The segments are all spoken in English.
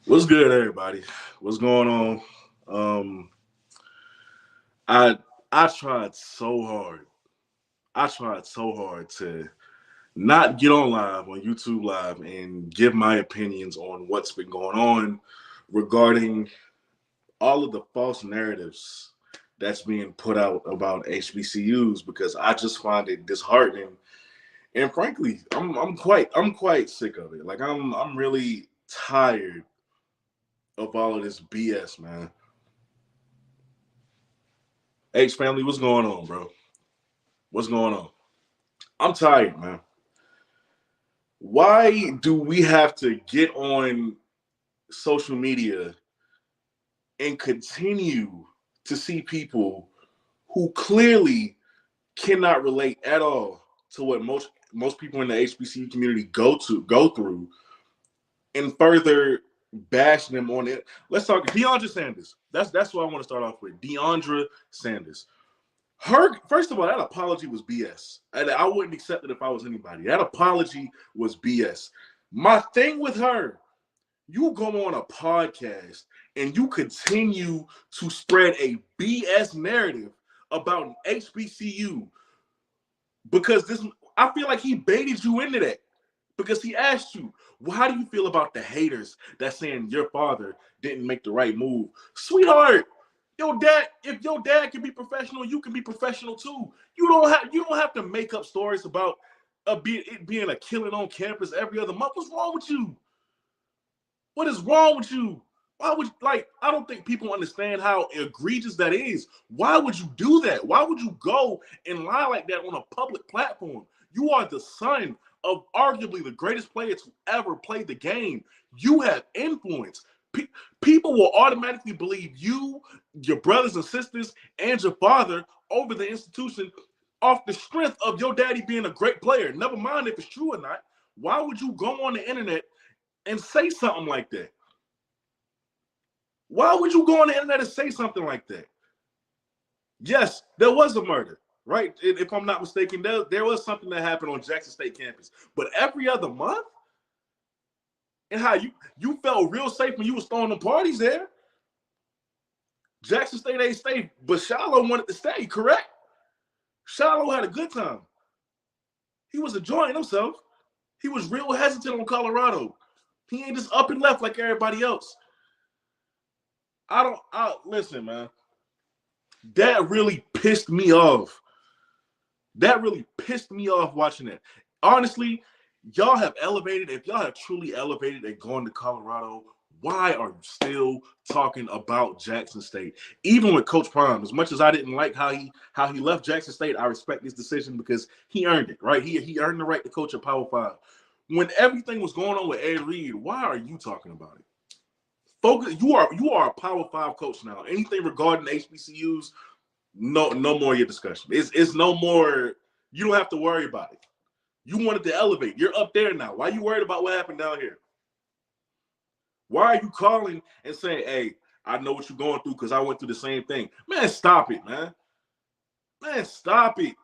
What's good, everybody? What's going on? Um, I I tried so hard. I tried so hard to not get on live on YouTube Live and give my opinions on what's been going on regarding all of the false narratives that's being put out about HBCUs because I just find it disheartening. And frankly, I'm quite sick of it. Like I'm really tired of all of this BS, man. H family, what's going on, bro? What's going on? I'm tired, man. Why do we have to get on social media and continue to see people who clearly cannot relate at all to what most people in the HBCU community go through and further bash them on it? Let's talk Deandra Sanders. That's what I want to start off with. Deandra Sanders. Her first of all, that apology was BS. And I wouldn't accept it if I was anybody. That apology was BS. My thing with her, you go on a podcast and you continue to spread a BS narrative about an HBCU because this I feel like he baited you into that because he asked you, well, how do you feel about the haters that's saying your father didn't make the right move? Sweetheart, your dad, if your dad can be professional, you can be professional too. You don't have to make up stories about it being a killing on campus every other month. What's wrong with you? What is wrong with you? Why would I don't think people understand how egregious that is. Why would you do that? Why would you go and lie like that on a public platform? You are the son of arguably the greatest player to ever play the game. You have influence. People will automatically believe you, your brothers and sisters, and your father over the institution off the strength of your daddy being a great player. Never mind if it's true or not. Why would you go on the internet and say something like that? Why would you go on the internet and say something like that? Yes, there was a murder, right? If I'm not mistaken, there was something that happened on Jackson State campus. But every other month? And how you felt real safe when you was throwing them parties there? Jackson State ain't stay, but Shiloh wanted to stay, correct? Shiloh had a good time. He was enjoying himself. He was real hesitant on Colorado. He ain't just up and left like everybody else. Listen, man. That really pissed me off. That really pissed me off watching that. Honestly, y'all have elevated. If y'all have truly elevated and gone to Colorado, why are you still talking about Jackson State? Even with Coach Prime, as much as I didn't like how he left Jackson State, I respect his decision because he earned it, right? He earned the right to coach at Power 5. When everything was going on with Ed Reed, why are you talking about it? Focus. You are a Power 5 coach now. Anything regarding HBCUs, no more of your discussion. It's no more. You don't have to worry about it. You wanted to elevate. You're up there now. Why are you worried about what happened down here? Why are you calling and saying, hey, I know what you're going through because I went through the same thing? Man, stop it, man. Man, stop it.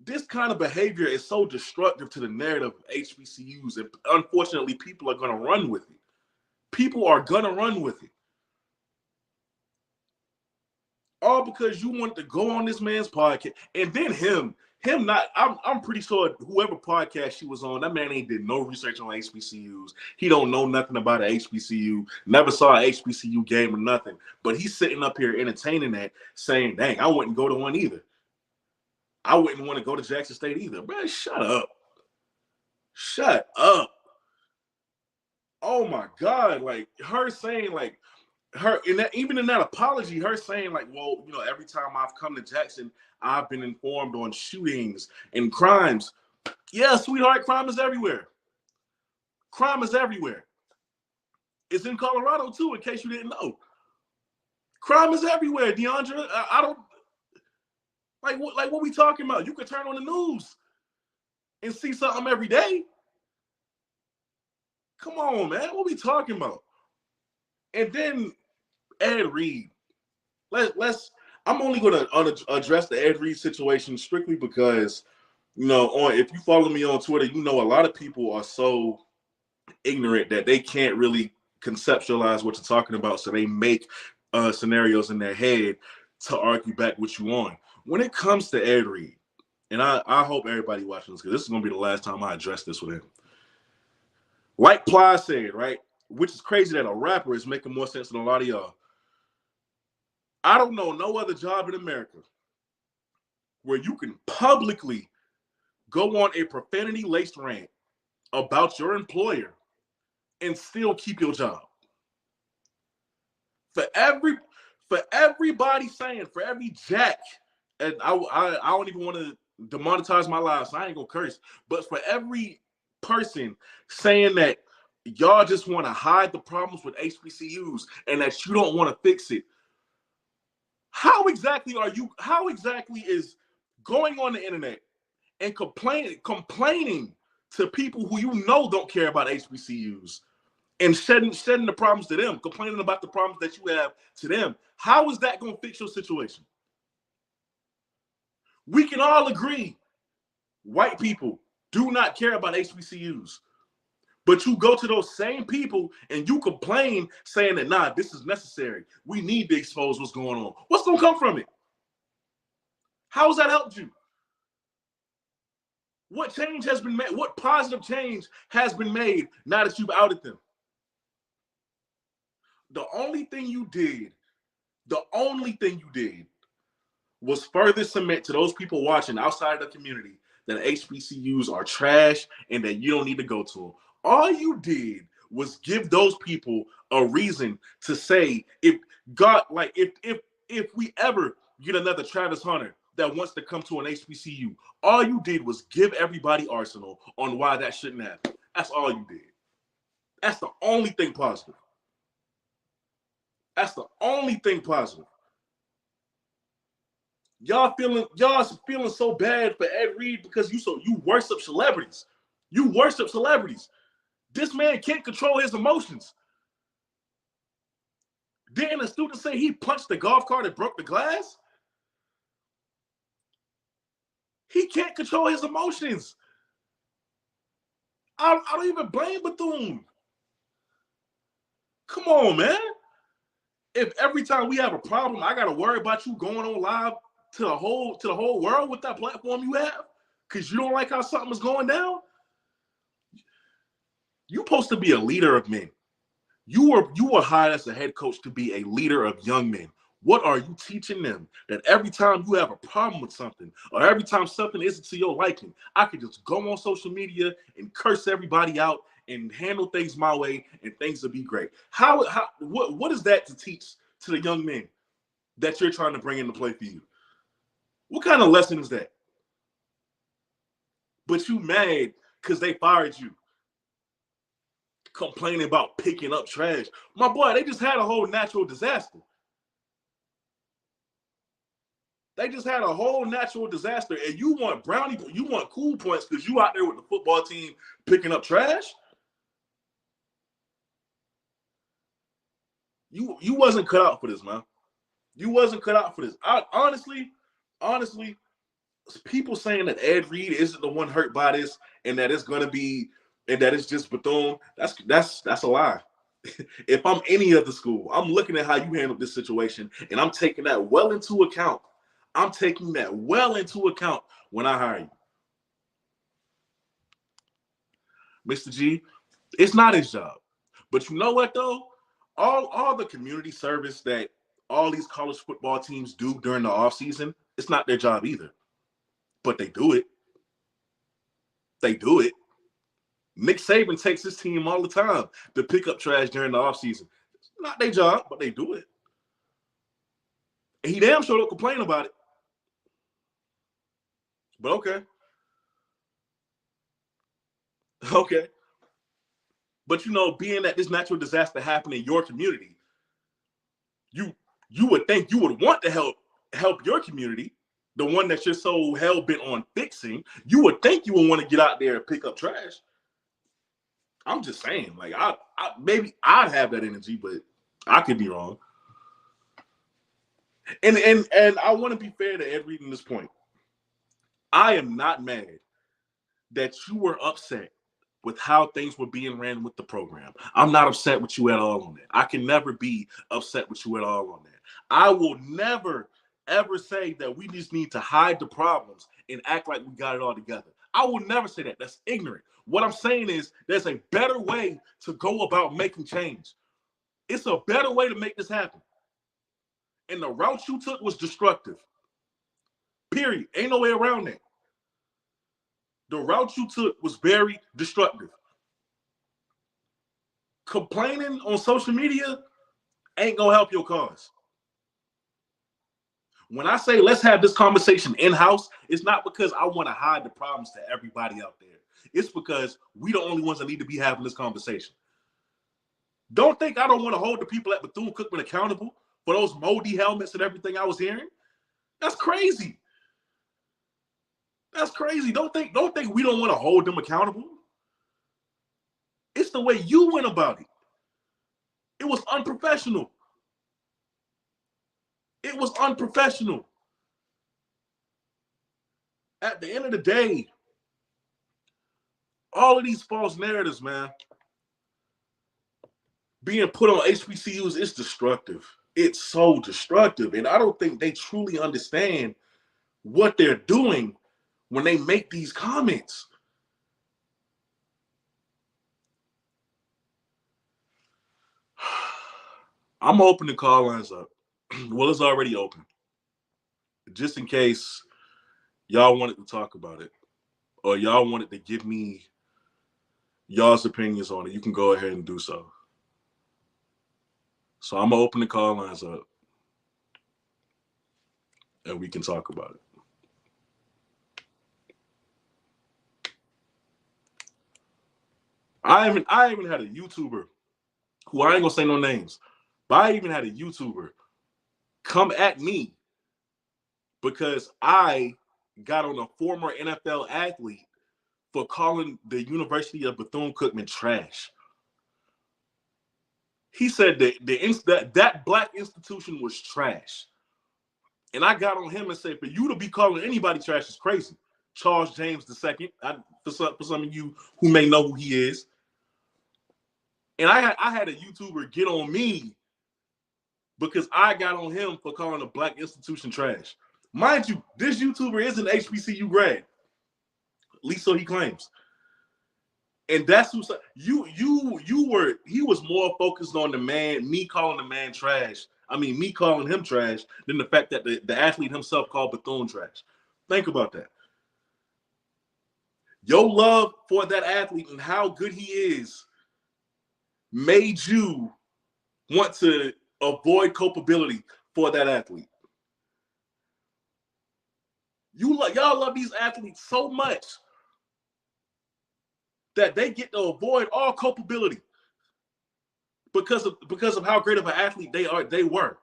This kind of behavior is so destructive to the narrative of HBCUs, and unfortunately, people are going to run with it. People are going to run with it. All because you wanted to go on this man's podcast. And then him not, I'm pretty sure whoever podcast she was on, that man ain't did no research on HBCUs. He don't know nothing about an HBCU, never saw an HBCU game or nothing. But he's sitting up here entertaining that, saying, dang, I wouldn't go to one either. I wouldn't want to go to Jackson State either. Man, shut up. Shut up. Oh my God. Like her saying, like, her in that, even in that apology, her saying like, well, every time I've come to Jackson, I've been informed on shootings and crimes. Yeah, sweetheart, crime is everywhere. Crime is everywhere. It's in Colorado too, in case you didn't know. Crime is everywhere, Deandra. I don't what we talking about. You could turn on the news and see something every day. Come on, man. What we talking about? And then Ed Reed. I'm only going to address the Ed Reed situation strictly because, if you follow me on Twitter, a lot of people are so ignorant that they can't really conceptualize what you're talking about, so they make scenarios in their head to argue back what you on. When it comes to Ed Reed, and I hope everybody watching this, because this is going to be the last time I address this with him. Like Ply said, right? Which is crazy that a rapper is making more sense than a lot of y'all. I don't know no other job in America where you can publicly go on a profanity-laced rant about your employer and still keep your job. For everybody saying, for every jack, and I don't even want to demonetize my life, so I ain't gonna curse, but for every person saying that y'all just want to hide the problems with HBCUs and that you don't want to fix it, how exactly is going on the internet and complaining to people who you know don't care about HBCUs and shedding the problems to them, complaining about the problems that you have to them? How is that going to fix your situation? We can all agree white people do not care about HBCUs. But you go to those same people and you complain saying that, nah, this is necessary. We need to expose what's going on. What's going to come from it? How has that helped you? What change has been made? What positive change has been made now that you've outed them? The only thing you did was further cement to those people watching outside the community that HBCUs are trash and that you don't need to go to them. All you did was give those people a reason to say, if we ever get another Travis Hunter that wants to come to an HBCU, all you did was give everybody arsenal on why that shouldn't happen. That's all you did. That's the only thing positive. That's the only thing positive. Y'all feeling so bad for Ed Reed because you worship celebrities. You worship celebrities. This man can't control his emotions. Didn't a student say he punched the golf cart and broke the glass? He can't control his emotions. I don't even blame Bethune. Come on, man. If every time we have a problem, I gotta worry about you going on live to the whole world with that platform you have, because you don't like how something is going down. You're supposed to be a leader of men. You were hired as a head coach to be a leader of young men. What are you teaching them? That every time you have a problem with something, or every time something isn't to your liking, I can just go on social media and curse everybody out and handle things my way, and things will be great. What is that to teach to the young men that you're trying to bring into play for you? What kind of lesson is that? But you mad because they fired you, complaining about picking up trash. My boy, they just had a whole natural disaster. They just had a whole natural disaster, and you want cool points because you out there with the football team picking up trash? You wasn't cut out for this, man. You wasn't cut out for this. Honestly, people saying that Ed Reed isn't the one hurt by this, and that it's just Bethune, that's a lie. If I'm any other school, I'm looking at how you handled this situation, and I'm taking that well into account. When I hire you. Mr. G, it's not his job. But you know what, though? All the community service that all these college football teams do during the offseason, it's not their job either. But they do it. Nick Saban takes his team all the time to pick up trash during the offseason. It's not their job, but they do it. And he damn sure don't complain about it. But okay. Okay. But being that this natural disaster happened in your community, you would think you would want to help your community, the one that you're so hell-bent on fixing. You would think you would want to get out there and pick up trash. I'm just saying, like, I maybe I'd have that energy, but I could be wrong. And I want to be fair to Ed Reed in this point. I am not mad that you were upset with how things were being ran with the program. I'm not upset with you at all on that. I can never be upset with you at all on that. I will never, ever say that we just need to hide the problems and act like we got it all together. I will never say that. That's ignorant. What I'm saying is there's a better way to go about making change. It's a better way to make this happen. And the route you took was destructive. Period. Ain't no way around that. The route you took was very destructive. Complaining on social media ain't gonna help your cause. When I say let's have this conversation in-house, it's not because I want to hide the problems to everybody out there. It's because we the only ones that need to be having this conversation. Don't think I don't want to hold the people at Bethune-Cookman accountable for those moldy helmets and everything I was hearing. That's crazy. That's crazy. Don't think we don't want to hold them accountable. It's the way you went about it. It was unprofessional. It was unprofessional. At the end of the day, all of these false narratives, man, being put on HBCUs is destructive. It's so destructive. And I don't think they truly understand what they're doing when they make these comments. I'm opening call lines up. Well, it's already open. Just in case y'all wanted to talk about it or y'all wanted to give me y'all's opinions on it, you can go ahead and do so. So I'm going to open the call lines up and we can talk about it. I even had a YouTuber who I ain't going to say no names, but I even had a YouTuber come at me because I got on a former NFL athlete for calling the University of Bethune-Cookman trash. He said that black institution was trash. And I got on him and said, for you to be calling anybody trash is crazy. Charles James II, for some of you who may know who he is. And I had a YouTuber get on me because I got on him for calling a black institution trash. Mind you, this YouTuber is an HBCU grad. At least so he claims. And that's who he was more focused on me calling the man trash. I mean, me calling him trash than the fact that the athlete himself called Bethune trash. Think about that. Your love for that athlete and how good he is made you want to avoid culpability for that athlete. Y'all love these athletes so much that they get to avoid all culpability because of how great of an athlete they were.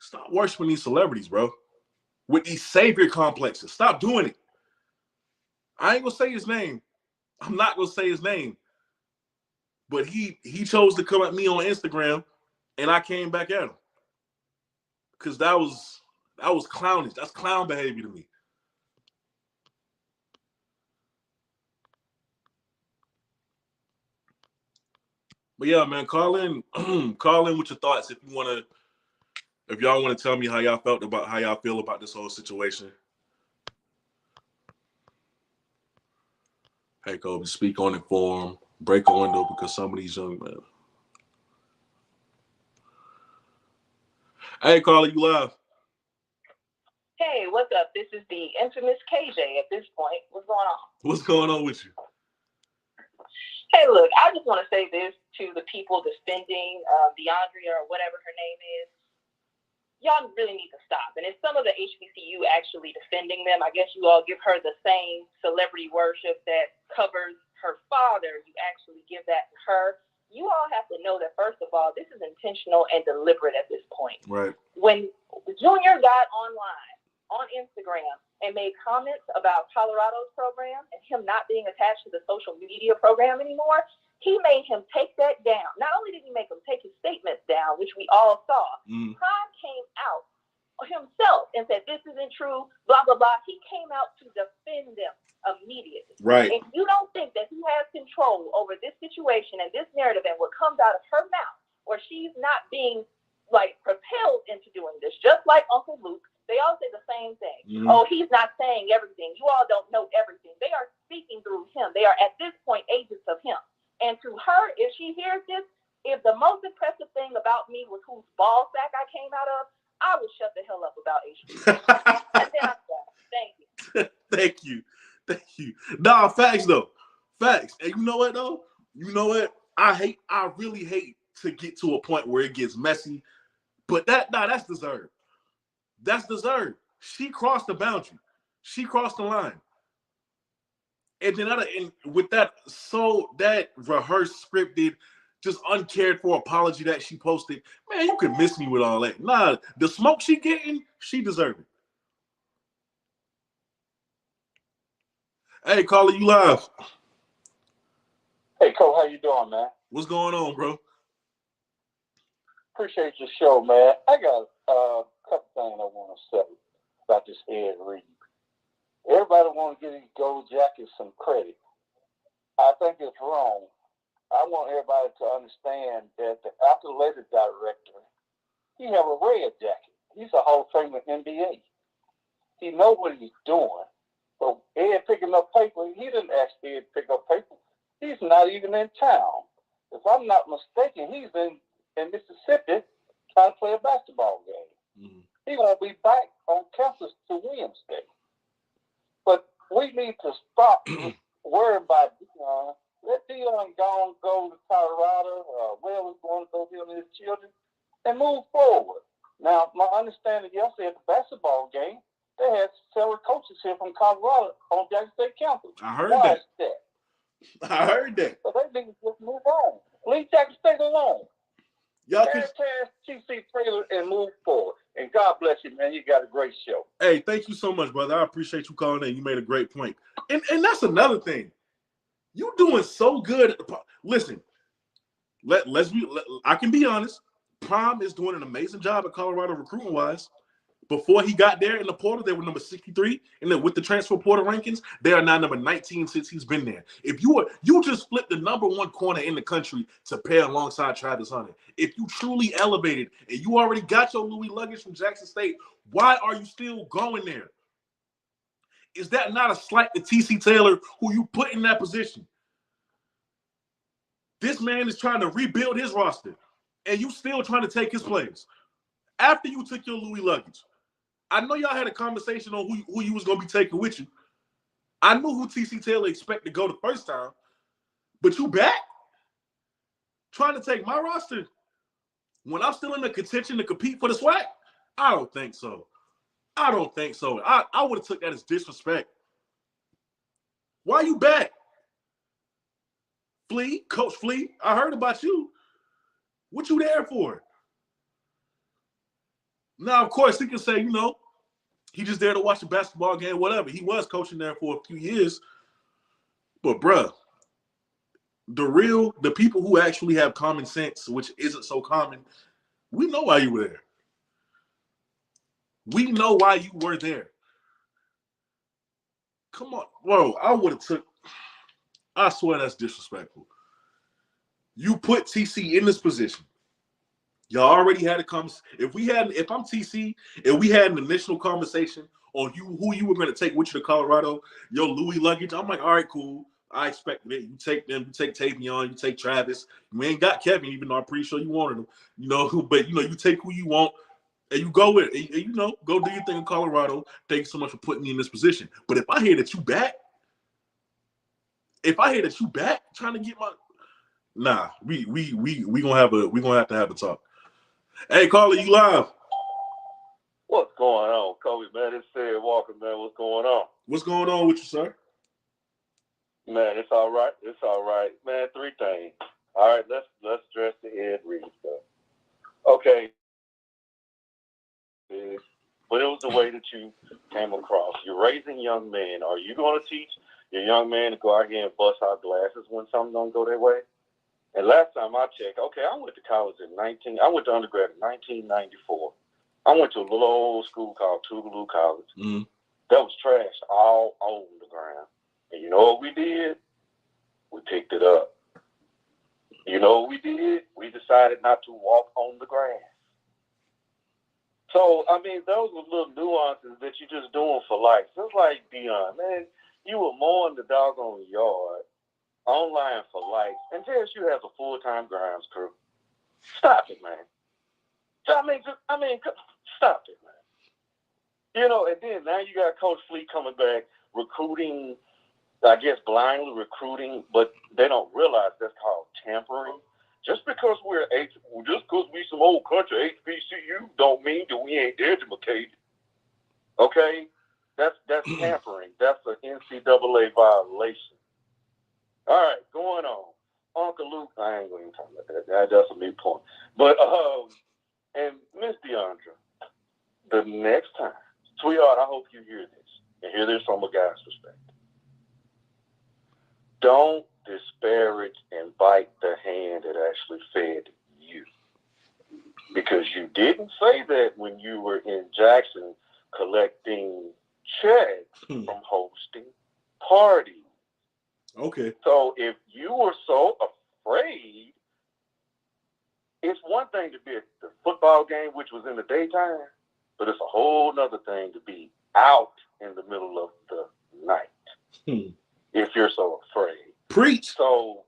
Stop worshiping these celebrities, bro. With these savior complexes. Stop doing it. I ain't gonna say his name. I'm not gonna say his name. But he chose to come at me on Instagram and I came back at him. Because that was clownish. That's clown behavior to me. But yeah, man, call in with your thoughts if y'all want to tell me how y'all feel about this whole situation. Hey, Kobe, speak on inform, break a window because some of these young men. Hey, Carla, you live. Hey, what's up? This is the infamous KJ at this point. What's going on? What's going on with you? Hey, look, I just want to say this to the people defending Deandra or whatever her name is. Y'all really need to stop. And if some of the HBCU actually defending them, I guess you all give her the same celebrity worship that covers her father. You actually give that to her. You all have to know that, first of all, this is intentional and deliberate at this point. Right. When Junior got online on Instagram and made comments about Colorado's program and him not being attached to the social media program anymore, he made him take that down. Not only did he make him take his statements down, which we all saw, Prime came out himself and said, this isn't true, blah, blah, blah. He came out to defend them immediately. Right. If you don't think that he has control over this situation and this narrative and what comes out of her mouth, or she's not being like propelled into doing this, just like Uncle Luke, they all say the same thing. Mm-hmm. Oh, he's not saying everything. You all don't know everything. They are speaking through him. They are at this point agents of him. And to her, if she hears this, if the most impressive thing about me was whose ball sack I came out of, I would shut the hell up about HBCU. And then I'm done. Thank you. Thank you. Thank you. Nah, facts though. Facts. And you know what though? You know what? I really hate to get to a point where it gets messy. But that's deserved. That's deserved. She crossed the boundary. She crossed the line. And then with that rehearsed, scripted, just uncared for apology that she posted, man, you could miss me with all that. Nah, the smoke she getting, she deserved it. Hey, caller, you live. Hey, Cole, how you doing, man? What's going on, bro? Appreciate your show, man. I got a couple things I want to say about this Ed Reed. Everybody want to give these gold jackets some credit. I think it's wrong. I want everybody to understand that the athletic director, he have a red jacket. He's a Hall of Famer NBA. He know what he's doing. But Ed picking up paper, he didn't ask Ed to pick up paper. He's not even in town. If I'm not mistaken, he's in Mississippi trying to play a basketball game. Mm-hmm. He won't be back on campus till Wednesday. But we need to stop worrying about Deion. Let Deion go to Colorado, where we're going to go with his children, and move forward. Now, my understanding yesterday at the basketball game, they had several coaches here from Colorado on Jackson State campus. I heard that. I heard that. So they need to just move on. Leave Jackson State alone. Y'all Cash TC Taylor and move forward. And God bless you, man. You got a great show. Hey, thank you so much, brother. I appreciate you calling in. You made a great point. And that's another thing. You doing so good at the listen. I can be honest. Prime is doing an amazing job at Colorado recruiting wise. Before he got there in the portal, they were number 63, and then with the transfer portal rankings, they are now number 19 since he's been there. If you just flipped the number one corner in the country to pair alongside Travis Hunter. If you truly elevated and you already got your Louis luggage from Jackson State, why are you still going there? Is that not a slight to TC Taylor, who you put in that position? This man is trying to rebuild his roster, and you still trying to take his players. After you took your Louis luggage, I know y'all had a conversation on who you was going to be taking with you. I knew who TC Taylor expected to go the first time, but you back? Trying to take my roster when I'm still in the contention to compete for the swag? I don't think so. I don't think so. I would have took that as disrespect. Why you back? Flea, Coach Flea, I heard about you. What you there for? Now, of course, he can say, he just there to watch the basketball game, whatever. He was coaching there for a few years. But, bruh, the people who actually have common sense, which isn't so common, we know why you were there. We know why you were there. Come on. Bro, I swear that's disrespectful. You put TC in this position. Y'all already had a conversation. If I'm TC and we had an initial conversation on who you were going to take with you to Colorado, your Louis luggage, I'm like, all right, cool. I expected it. You take them, you take Tavion, you take Travis. You ain't got Kevin, even though I'm pretty sure you wanted him. But you take who you want and you go with it. And, go do your thing in Colorado. Thank you so much for putting me in this position. But if I hear that you back, trying to get my we gonna have to have a talk. Hey, caller, you live. What's going on, Kobe, man? It's Sid Walker, man. What's going on? What's going on with you, sir? Man, it's all right. It's all right. Man, three things. All right, let's address the Ed Reed stuff. Okay. But it was the way that you came across. You're raising young men. Are you going to teach your young man to go out here and bust out glasses when something don't go their way? And last time I checked, okay, I went to college I went to undergrad in 1994. I went to a little old school called Tougaloo College. Mm. That was trashed all on the ground. And you know what we did? We picked it up. You know what we did? We decided not to walk on the grass. So, I mean, those are little nuances that you're just doing for life. Just like Dion, man, you were mowing the doggone yard online for life, and JSU has a full-time grounds crew. Stop it, man. I mean, stop it, man. You know, and then now you got Coach Fleet coming back, recruiting, I guess blindly recruiting, but they don't realize that's called tampering. Just because we some old country HBCU don't mean that we ain't educated. Okay? That's tampering. That's an NCAA violation. All right, going on. Uncle Luke, I ain't going to talk about that. That's a moot point. But, and Miss Deandra, the next time, sweetheart, I hope you hear this, and hear this from a guy's perspective. Don't disparage and bite the hand that actually fed you. Because you didn't say that when you were in Jackson collecting checks from hosting parties. Okay. So if you were so afraid, it's one thing to be at the football game, which was in the daytime, but it's a whole other thing to be out in the middle of the night if you're so afraid. Preach. So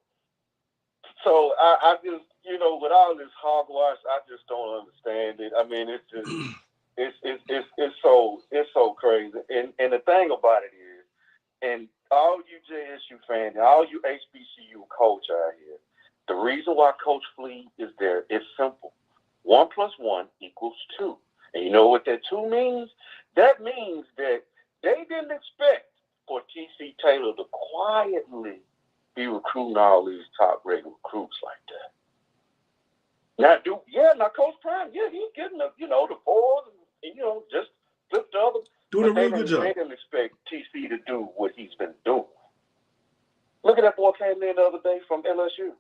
I just, you know, with all this hogwash, I just don't understand it. I mean, it's just it's so crazy. And the thing about it is, and all you JSU fans, all you HBCU coach out here, the reason why Coach Fleet is there is simple. 1 + 1 = 2. And you know what that 2 means? That means that they didn't expect for T.C. Taylor to quietly be recruiting all these top-rated recruits like that. Now Coach Prime, he's getting the 4s and just flip the other. Doing a real good job. They didn't expect TC to do what he's been doing. Look at that boy came in the other day from LSU.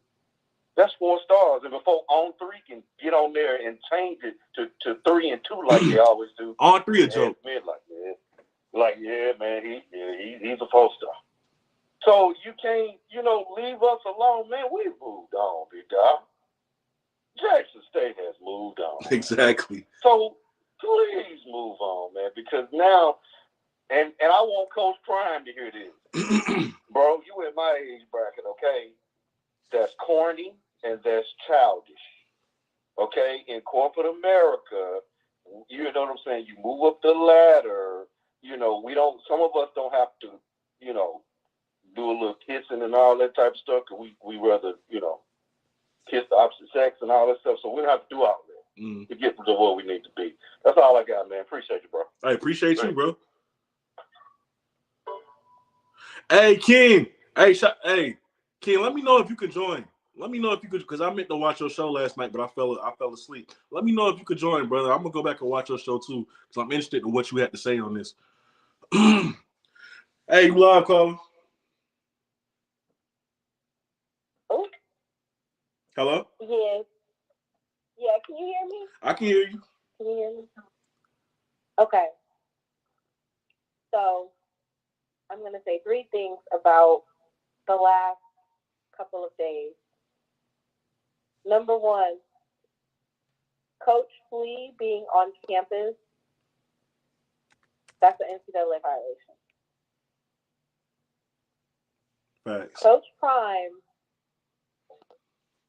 That's 4 stars. And before On 3 can get on there and change it to 3 and 2 like they always do. On 3 a joke. Yeah, man, he's a 4-star. So you can't, leave us alone, man. We've moved on, big dog. Jackson State has moved on. Exactly. So please move on, man, because now, and I want Coach Prime to hear this. Bro, you in my age bracket, okay? That's corny and that's childish. Okay? In corporate America, you know what I'm saying? You move up the ladder, some of us don't have to, do a little kissing and all that type of stuff, because we rather, kiss the opposite sex and all that stuff, so we don't have to do all that to get to where we need to be. That's all I got, man. Appreciate you, bro. I appreciate you, bro. Hey, King. Hey, King, let me know if you could join. Let me know if you could, because I meant to watch your show last night, but I fell asleep. Let me know if you could join, brother. I'm going to go back and watch your show, too, because I'm interested in what you had to say on this. Hey, you live, caller. Oh. Hello? Yes. Yeah, can you hear me? I can hear you. Can you hear me? Okay. So I'm going to say 3 things about the last couple of days. Number 1, Coach Flea being on campus, that's an NCAA violation. Thanks. Coach Prime,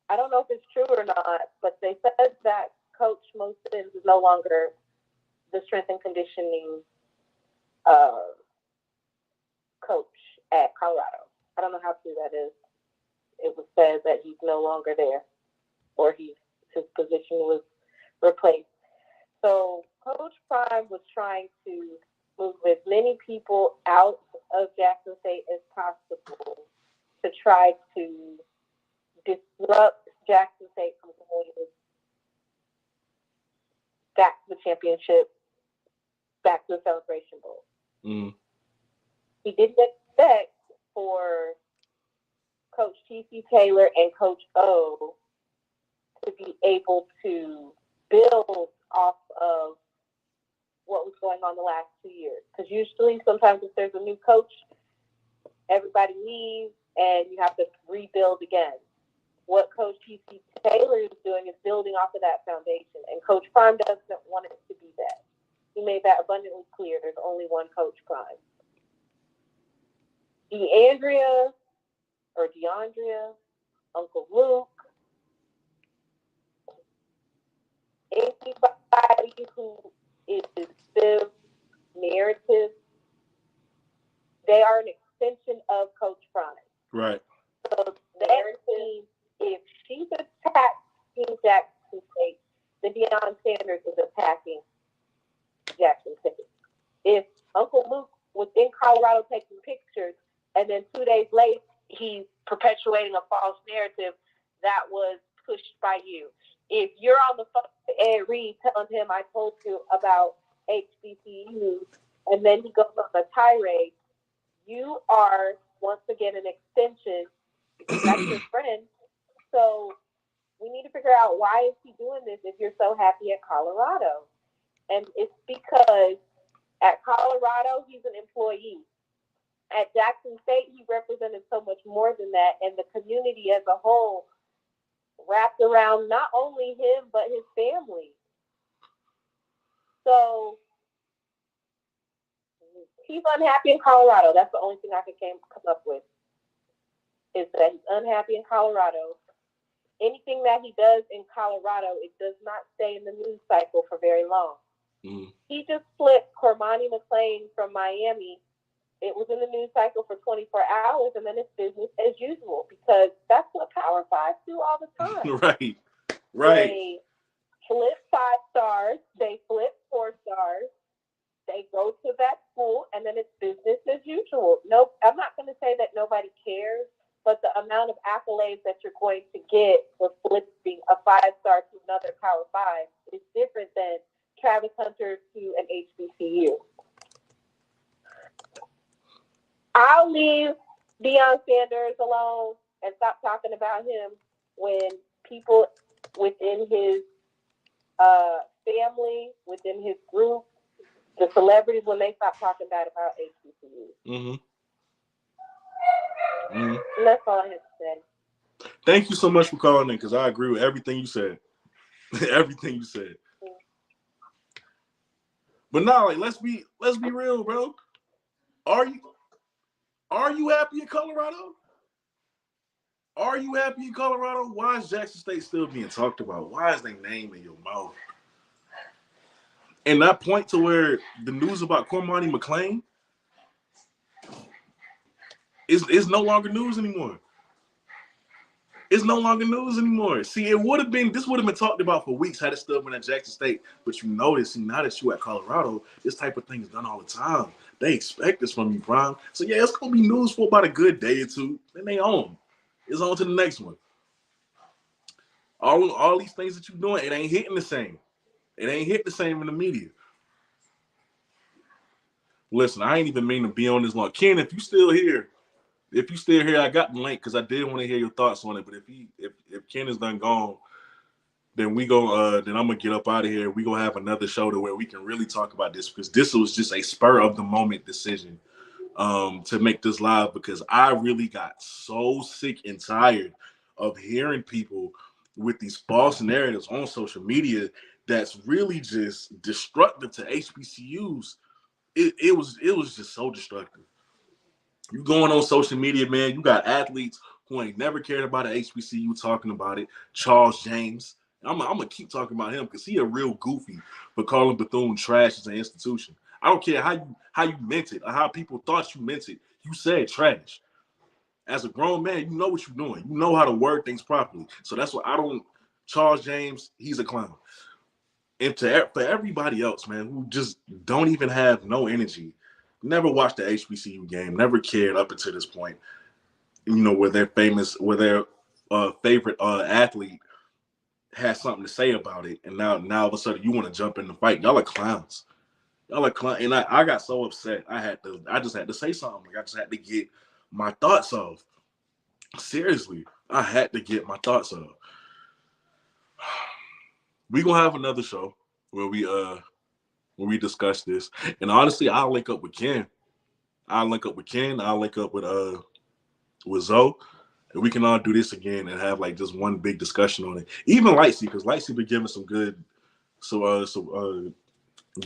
I don't know if it's true or not, but they said that Coach Mosins is no longer the strength and conditioning coach at Colorado. I don't know how true that is. It was said that he's no longer there, or his position was replaced. So Coach Prime was trying to move as many people out of Jackson State as possible to try to disrupt Jackson State from going back to the championship, back to the Celebration Bowl. He didn't expect for Coach T.C. Taylor and Coach O to be able to build off of going on the last 2 years. Because usually, sometimes if there's a new coach, everybody leaves and you have to rebuild again. What Coach T.C. Taylor is doing is building off of that foundation. And Coach Prime doesn't want it to be that. He made that abundantly clear. There's only one Coach Prime. Deandra, Uncle Luke, anybody who is this narrative, they are an extension of Coach Prime. Right. So that means if she's attacking Jackson State, then Deandra Sanders is attacking Jackson State. If Uncle Luke was in Colorado taking pictures, and then 2 days later he's perpetuating a false narrative that was pushed by you. If you're on the phone with Ed Reed telling him I told you about HBCUs, and then he goes on a tirade, you are once again an extension. That's your friend. So we need to figure out, why is he doing this if you're so happy at Colorado? And it's because at Colorado, he's an employee. At Jackson State, he represented so much more than that, and the community as a whole wrapped around not only him, but his family. So he's unhappy in Colorado. That's the only thing I can come up with, is that he's unhappy in Colorado. Anything that he does in Colorado, it does not stay in the news cycle for very long. He just flipped Cormani McClain from Miami. It was in the news cycle for 24 hours, and then it's business as usual, because that's what Power 5 do all the time. Right. They flip 5 stars, they flip 4 stars, they go to that school, and then it's business as usual. Nope, I'm not going to say that nobody cares, but the amount of accolades that you're going to get for flipping a 5-star to another Power 5 is different than Travis Hunter to an HBCU. I'll leave Deandra Sanders alone and stop talking about him when people within his family, within his group, the celebrities, when they stop talking bad about HBCUs. And that's all I have to say. Thank you so much for calling in, because I agree with everything you said. Everything you said. But now, like, let's be real, bro. Are you happy in Colorado? Are you happy in Colorado? Why is Jackson State still being talked about? Why is their name in your mouth? And that point to where the news about Cormani McClain is no longer news anymore. It's no longer news anymore. See, this would have been talked about for weeks had it still been at Jackson State. But you notice, now that you at Colorado, this type of thing is done all the time. They expect this from you, Prime. So yeah, it's gonna be news for about a good day or two. Then they on. It's on to the next one. All these things that you're doing, it ain't hitting the same. It ain't hit the same in the media. Listen, I ain't even mean to be on this long. Ken, if you still here, I got the link because I did want to hear your thoughts on it. But if Ken is done gone, then then I'm gonna get up out of here. We gonna have another show to where we can really talk about this, because this was just a spur of the moment decision to make this live, because I really got so sick and tired of hearing people with these false narratives on social media that's really just destructive to HBCUs. It was just so destructive. You going on social media, man, you got athletes who ain't never cared about an HBCU talking about it. Charles James. I'm gonna keep talking about him because he a real goofy for calling Bethune trash as an institution. I don't care how you meant it or how people thought you meant it. You said trash. As a grown man, you know what you're doing. You know how to word things properly. So that's what Charles James, he's a clown. And for everybody else, man, who just don't even have no energy, never watched the HBCU game, never cared up until this point, where their favorite athlete has something to say about it, and now all of a sudden you want to jump in the fight. Y'all are clowns. Y'all are clowns. And I got so upset. I just had to say something. I just had to get my thoughts off. Seriously, I had to get my thoughts off. We gonna have another show where we when we discuss this. And honestly, I'll link up with Ken. I'll link up with Zoe. And we can all do this again and have like just one big discussion on it. Even Lightsy, because Lightsy been giving some good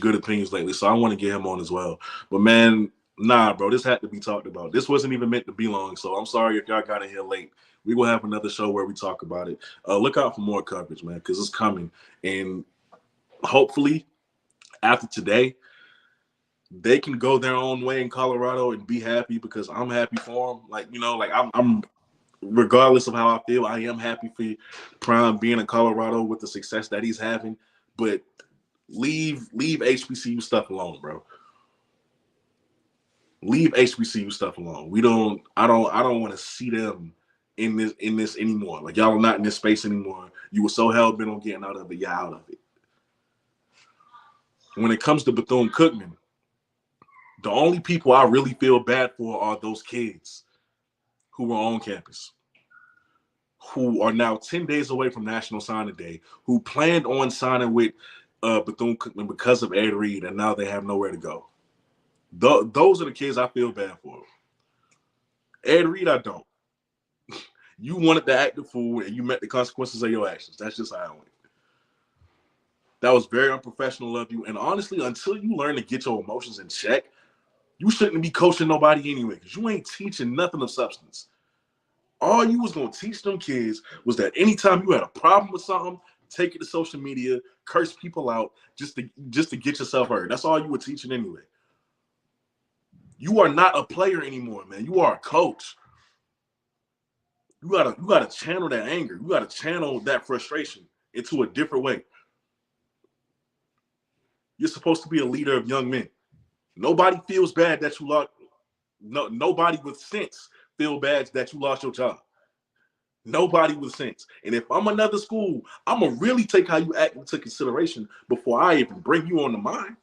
good opinions lately. So I want to get him on as well. But man, nah, bro, this had to be talked about. This wasn't even meant to be long. So I'm sorry if y'all got in here late. We will have another show where we talk about it. Look out for more coverage, man, because it's coming. And hopefully after today, they can go their own way in Colorado and be happy, because I'm happy for them. Like, you know, like I'm regardless of how I feel, I am happy for Prime being in Colorado with the success that he's having. But leave HBCU stuff alone, bro. Leave HBCU stuff alone. I don't want to see them in this anymore. Like, y'all are not in this space anymore. You were so hell bent on getting out of it, you're out of it. When it comes to Bethune-Cookman, the only people I really feel bad for are those kids who were on campus, who are now 10 days away from National Signing Day, who planned on signing with Bethune-Cookman because of Ed Reed, and now they have nowhere to go. Those are the kids I feel bad for. Ed Reed, I don't. You wanted to act the fool, and you met the consequences of your actions. That's just how it went. That was very unprofessional of you. And honestly, until you learn to get your emotions in check, you shouldn't be coaching nobody anyway, because you ain't teaching nothing of substance. All you was going to teach them kids was that anytime you had a problem with something, take it to social media, curse people out just to get yourself heard. That's all you were teaching anyway. You are not a player anymore, man. You are a coach. You gotta channel that anger. You gotta channel that frustration into a different way. You're supposed to be a leader of young men. Nobody feels bad that you lost. No, nobody with sense feel bad that you lost your job. Nobody with sense. And if I'm another school, I'm gonna really take how you act into consideration before I even bring you on the mind.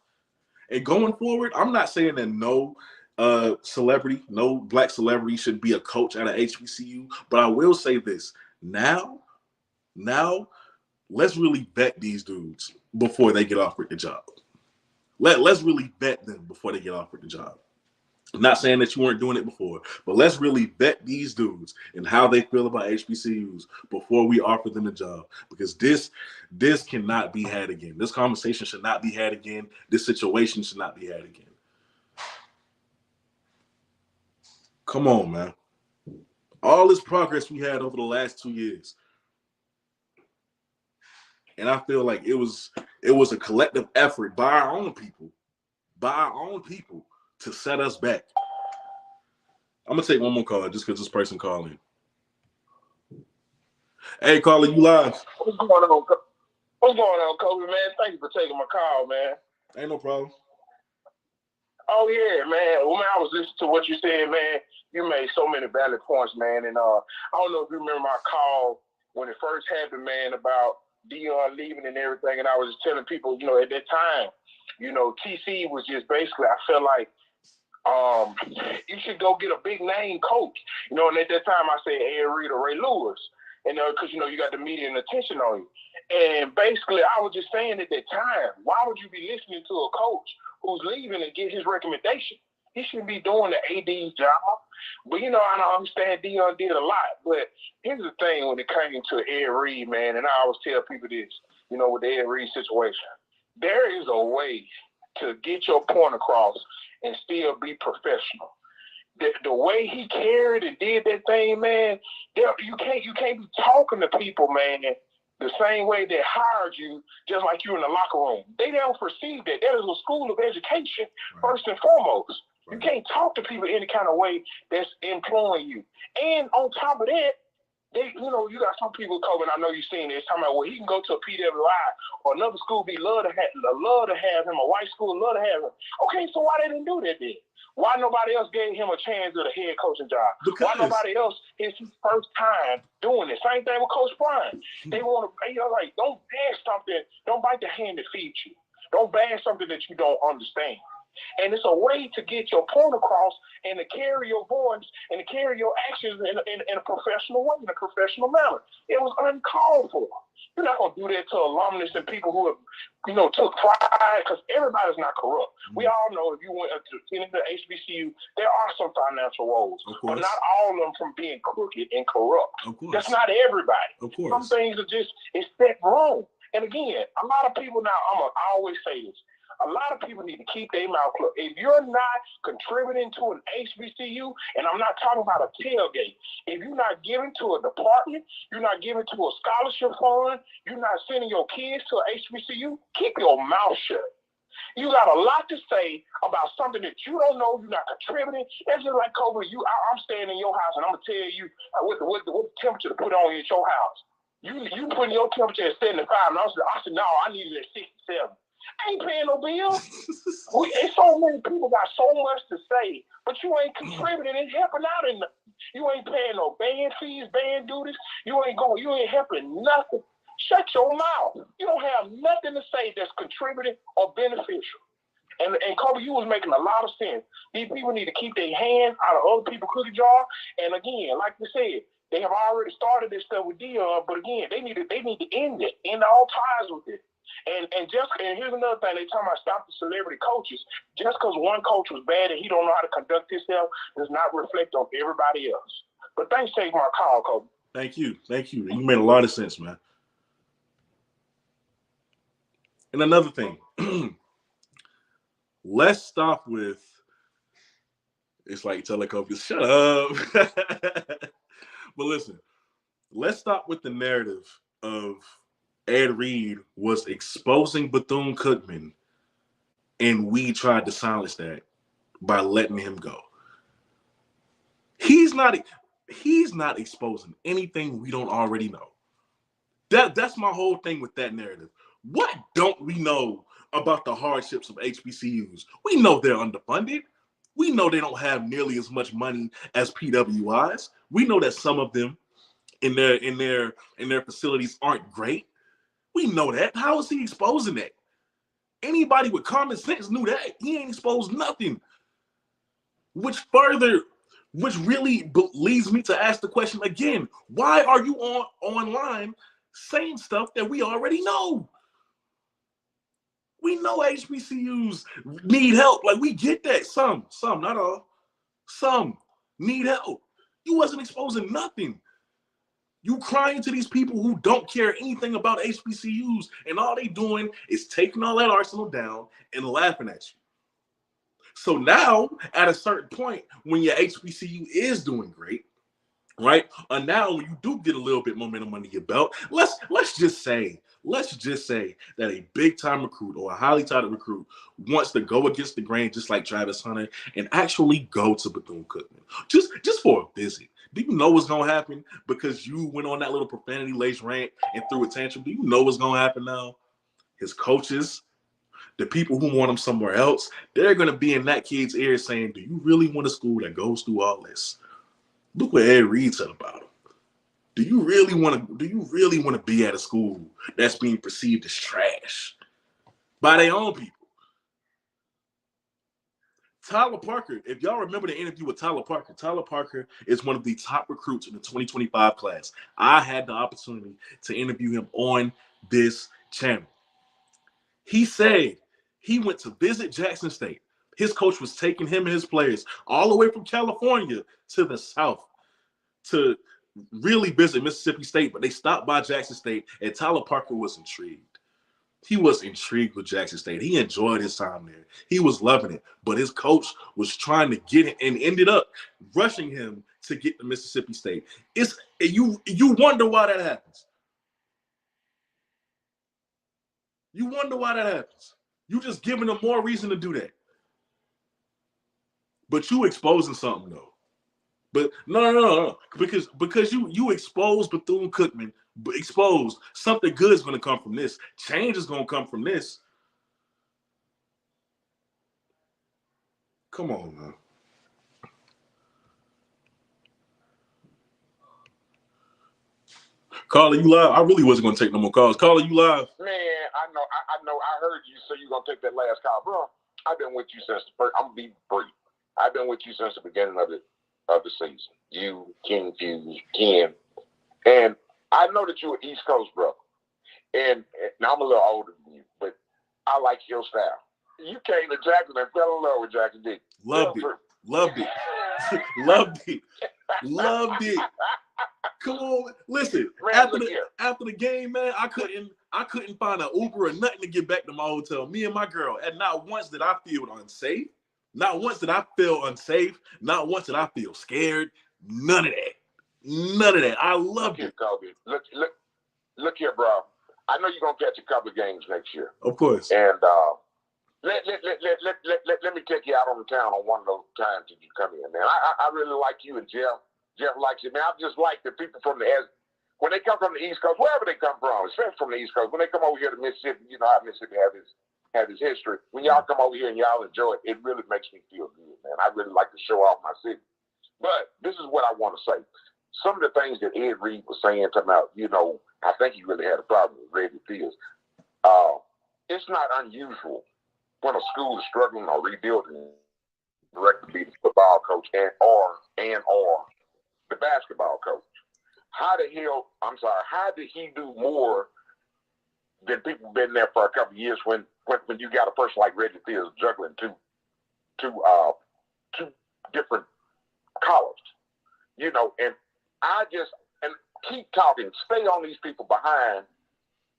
And going forward, I'm not saying that no black celebrity should be a coach at an HBCU, but I will say this: now, let's really vet these dudes before they get offered the job. Let's really vet them before they get offered the job. I'm not saying that you weren't doing it before, but let's really vet these dudes and how they feel about HBCUs before we offer them a job. Because this cannot be had again. This conversation should not be had again. This situation should not be had again. Come on, man. All this progress we had over the last 2 years. And I feel like it was a collective effort by our own people to set us back. I'm gonna take one more call just because this person calling. Hey, caller, you live? What's going on, Kobe, man? Thank you for taking my call, man. Ain't no problem. Oh yeah, man. Well, man, I was listening to what you said, man. You made so many valid points, man. And I don't know if you remember my call when it first happened, man, about Dion leaving and everything. And I was just telling people, you know, at that time, you know, TC was just basically, I felt like you should go get a big name coach. You know, and at that time I said Ed Reed or Ray Lewis. And because, you know, you got the media and attention on you. And basically, I was just saying at that time, why would you be listening to a coach who's leaving and get his recommendation? He shouldn't be doing the AD's job. But, you know, I don't understand Dion did a lot. But here's the thing when it came to Ed Reed, man, and I always tell people this, you know, with the Ed Reed situation. There is a way to get your point across and still be professional. The way he carried and did that thing, man, you can't be talking to people, man, the same way they hired you, just like you in the locker room. They don't perceive that. That is a school of education, first and foremost. You can't talk to people any kind of way that's employing you. And on top of that, you know, you got some people coming, I know you've seen this, talking about, well, he can go to a PWI or another school, love to have him, a white school, love to have him. Okay, so why they didn't do that then? Why nobody else gave him a chance at a head coaching job? Why nobody else, it's his first time doing it? Same thing with Coach Brian. They want to, you know, like, don't bash something, don't bite the hand that feeds you. Don't bash something that you don't understand. And it's a way to get your point across and to carry your voice and to carry your actions in a professional way, in a professional manner. It was uncalled for. You're not going to do that to alumnus and people who have, took pride, because everybody's not corrupt. We all know if you went to the HBCU, there are some financial woes, but not all of them from being crooked and corrupt. That's not everybody. Some things are just, it's set wrong. And again, a lot of people now, I always say this, a lot of people need to keep their mouth closed. If you're not contributing to an HBCU, and I'm not talking about a tailgate, if you're not giving to a department, you're not giving to a scholarship fund, you're not sending your kids to an HBCU, keep your mouth shut. You got a lot to say about something that you don't know, you're not contributing. It's just like Kobe, I'm staying in your house, and I'm going to tell you what the temperature to put on at your house. You putting your temperature at 75, and I said, no, I need it at 67. I ain't paying no bills. So many people got so much to say, but you ain't contributing and helping out in nothing. You ain't paying no band fees, band duties. You ain't helping nothing. Shut your mouth. You don't have nothing to say that's contributing or beneficial. And Kobe, you was making a lot of sense. These people need to keep their hands out of other people's cookie jar. And again, like we said, they have already started this stuff with Dion, but again, they need to end it, end all ties with it. And here's another thing, they talking about stop the celebrity coaches. Just because one coach was bad and he don't know how to conduct himself does not reflect on everybody else. But thanks for taking my call, Kobe. Thank you. You made a lot of sense, man. And another thing, let's stop with, it's like telling Kobe, shut up. But listen, let's stop with the narrative of Ed Reed was exposing Bethune-Cookman, and we tried to silence that by letting him go. He's not exposing anything we don't already know. That's my whole thing with that narrative. What don't we know about the hardships of HBCUs? We know they're underfunded. We know they don't have nearly as much money as PWIs. We know that some of them in their facilities aren't great. We know that. How is he exposing that? Anybody with common sense knew that. He ain't exposed nothing. Which really leads me to ask the question again, why are you online saying stuff that we already know? We know HBCUs need help. Like, we get that. Some, not all. Some need help. You wasn't exposing nothing. You crying to these people who don't care anything about HBCUs, and all they doing is taking all that arsenal down and laughing at you. So now, at a certain point, when your HBCU is doing great, right? And now when you do get a little bit momentum under your belt, let's just say that a big time recruit or a highly touted recruit wants to go against the grain, just like Travis Hunter, and actually go to Bethune-Cookman just for a visit. Do you know what's gonna happen because you went on that little profanity-laced rant and threw a tantrum? Do you know what's gonna happen now? His coaches, the people who want him somewhere else, they're gonna be in that kid's ear saying, "Do you really want a school that goes through all this? Look what Ed Reed said about him. Do you really want to be at a school that's being perceived as trash by their own people?" Tyler Parker, if y'all remember the interview with Tyler Parker is one of the top recruits in the 2025 class. I had the opportunity to interview him on this channel. He said he went to visit Jackson State. His coach was taking him and his players all the way from California to the South to really visit Mississippi State, but they stopped by Jackson State, and Tyler Parker was intrigued. He was intrigued with Jackson State. He enjoyed his time there. He was loving it, but his coach was trying to get it and ended up rushing him to get to Mississippi State. You wonder why that happens. You wonder why that happens. You just giving them more reason to do that. But you exposing something though. But no. Because you exposed Bethune-Cookman, exposed something good is going to come from this. Change is going to come from this. Come on, man. Carla, you live? I really wasn't going to take no more calls. Carla, you live? Man, I know. I heard you, so you going to take that last call, bro. I've been with you since the first. I'm gonna be brief. I've been with you since the beginning of the season. You, King Fuse, Ken, and I know that you're an East Coast brother, and now I'm a little older than you, but I like your style. You came to Jackson and fell in love with Jackson, did you? Loved it. Loved it. Loved it. Loved it. Come on, listen. Man, after the game, man, I couldn't find an Uber or nothing to get back to my hotel. Me and my girl, and not once did I feel unsafe. Not once did I feel unsafe. Not once did I feel scared. None of that. None of that. I loved it. Kobe. Look here, bro. I know you're gonna catch a couple of games next year. Of course. And let me take you out on the town on one of those times that you come in, man. I really like you, and Jeff. Jeff likes it, man. I just like the people from when they come from the East Coast, wherever they come from, especially from the East Coast, when they come over here to Mississippi, you know how Mississippi has its history. When y'all come over here and y'all enjoy it, it really makes me feel good, man. I really like to show off my city. But this is what I want to say. Some of the things that Ed Reed was saying about, you know, I think he really had a problem with Reggie Fields. It's not unusual when a school is struggling or rebuilding, director be the football coach and or the basketball coach. How did he do more than people been there for a couple of years when you got a person like Reggie Fields juggling two different colleges, you know, and keep talking, stay on these people behind.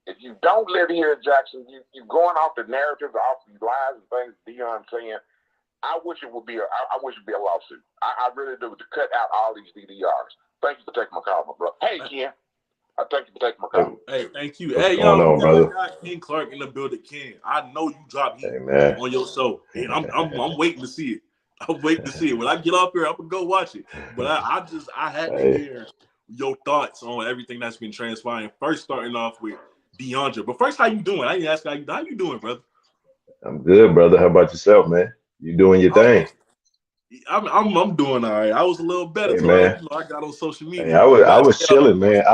If you don't live here in Jackson, you're going off the narratives, off these lies and things Deion's saying. I wish it would be a lawsuit. I really do, to cut out all these DDRs. Thank you for taking my call, my brother. Hey, Ken. I thank you for taking my call. Hey, thank you. What's hey, going yo, on, brother? got King Clark in the building. Ken, I know you drop heat Hey, on your show, and I'm waiting to see it. I'm waiting to see it. When I get up here, I'm gonna go watch it. But I had to hear your thoughts on everything that's been transpiring. First, starting off with Deandra. But first, how you doing? I didn't ask how you doing, brother. I'm good, brother. How about yourself, man? You doing your thing? I'm doing all right. I was a little better till I got on social media. Hey, I was chilling, man.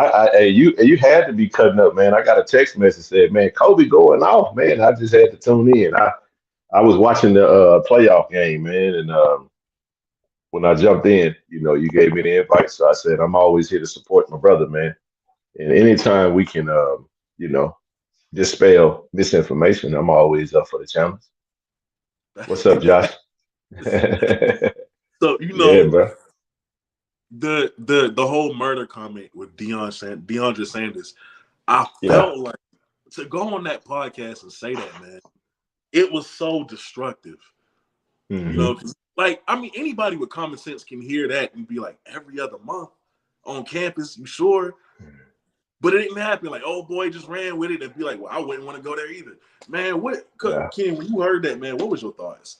You had to be cutting up, man. I got a text message said, man, Kobe going off, man. I just had to tune in. I was watching the playoff game, man, and when I jumped in, you know, you gave me the invite, so I said I'm always here to support my brother, man. And anytime we can, you know, dispel misinformation, I'm always up for the challenge. What's up, Josh? So you know, yeah, bro. The whole murder comment with Deandra Sanders, I felt like to go on that podcast and say that, man, it was so destructive. Mm-hmm. You know, like, I mean, anybody with common sense can hear that and be like, every other month on campus, you sure? But it didn't happen. Like, oh boy, just ran with it and be like, well, I wouldn't want to go there either. Man, Ken, when you heard that, man, what was your thoughts?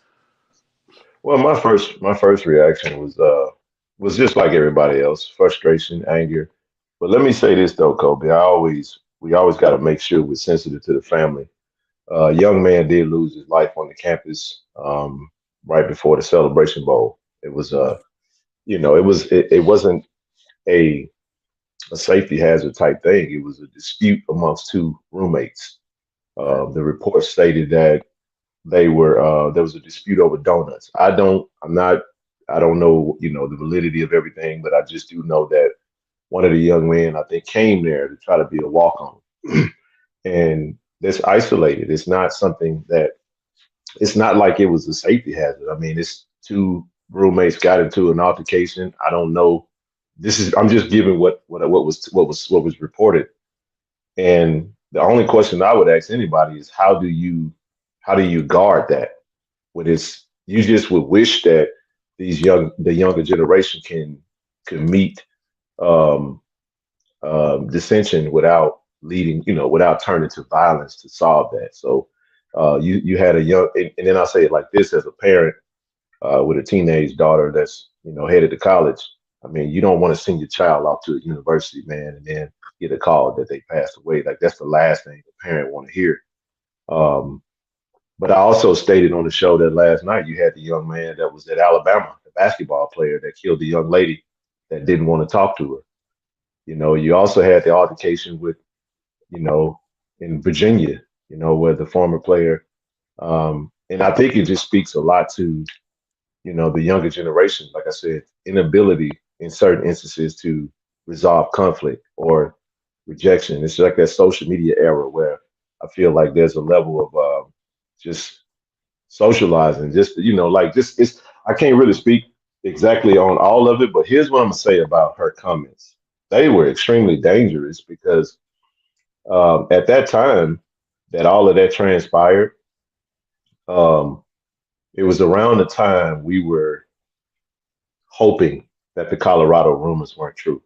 Well, my first reaction was just like everybody else, frustration, anger. But let me say this though, Kobe. We always got to make sure we're sensitive to the family. A young man did lose his life on the campus right before the Celebration Bowl. It was you know, it wasn't a safety hazard type thing. It was a dispute amongst two roommates. The report stated that there was a dispute over donuts. I don't know, you know, the validity of everything, but I just do know that one of the young men, I think, came there to try to be a walk-on. And that's isolated. It's not like it was a safety hazard. I mean, it's two roommates got into an altercation. I don't know. I'm just giving what was reported. And the only question I would ask anybody is how do you guard that when you just would wish that the younger generation can meet dissension without leading, you know, without turning to violence to solve that. So you had a young, and then I'll say it like this, as a parent with a teenage daughter that's, you know, headed to college. I mean, you don't want to send your child off to a university, man, and then get a call that they passed away. Like, that's the last thing the parent want to hear. But I also stated on the show that last night you had the young man that was at Alabama, the basketball player that killed the young lady that didn't want to talk to her. You know, you also had the altercation with, you know, in Virginia, you know, where the former player And I think it just speaks a lot to, the younger generation, like I said, inability in certain instances to resolve conflict or rejection. It's like that social media era where I feel like there's a level of just socializing, just, like just it's, I can't really speak exactly on all of it, but here's what I'm gonna say about her comments. They were extremely dangerous because at that time that all of that transpired, um, it was around the time we were hoping that the Colorado rumors weren't true.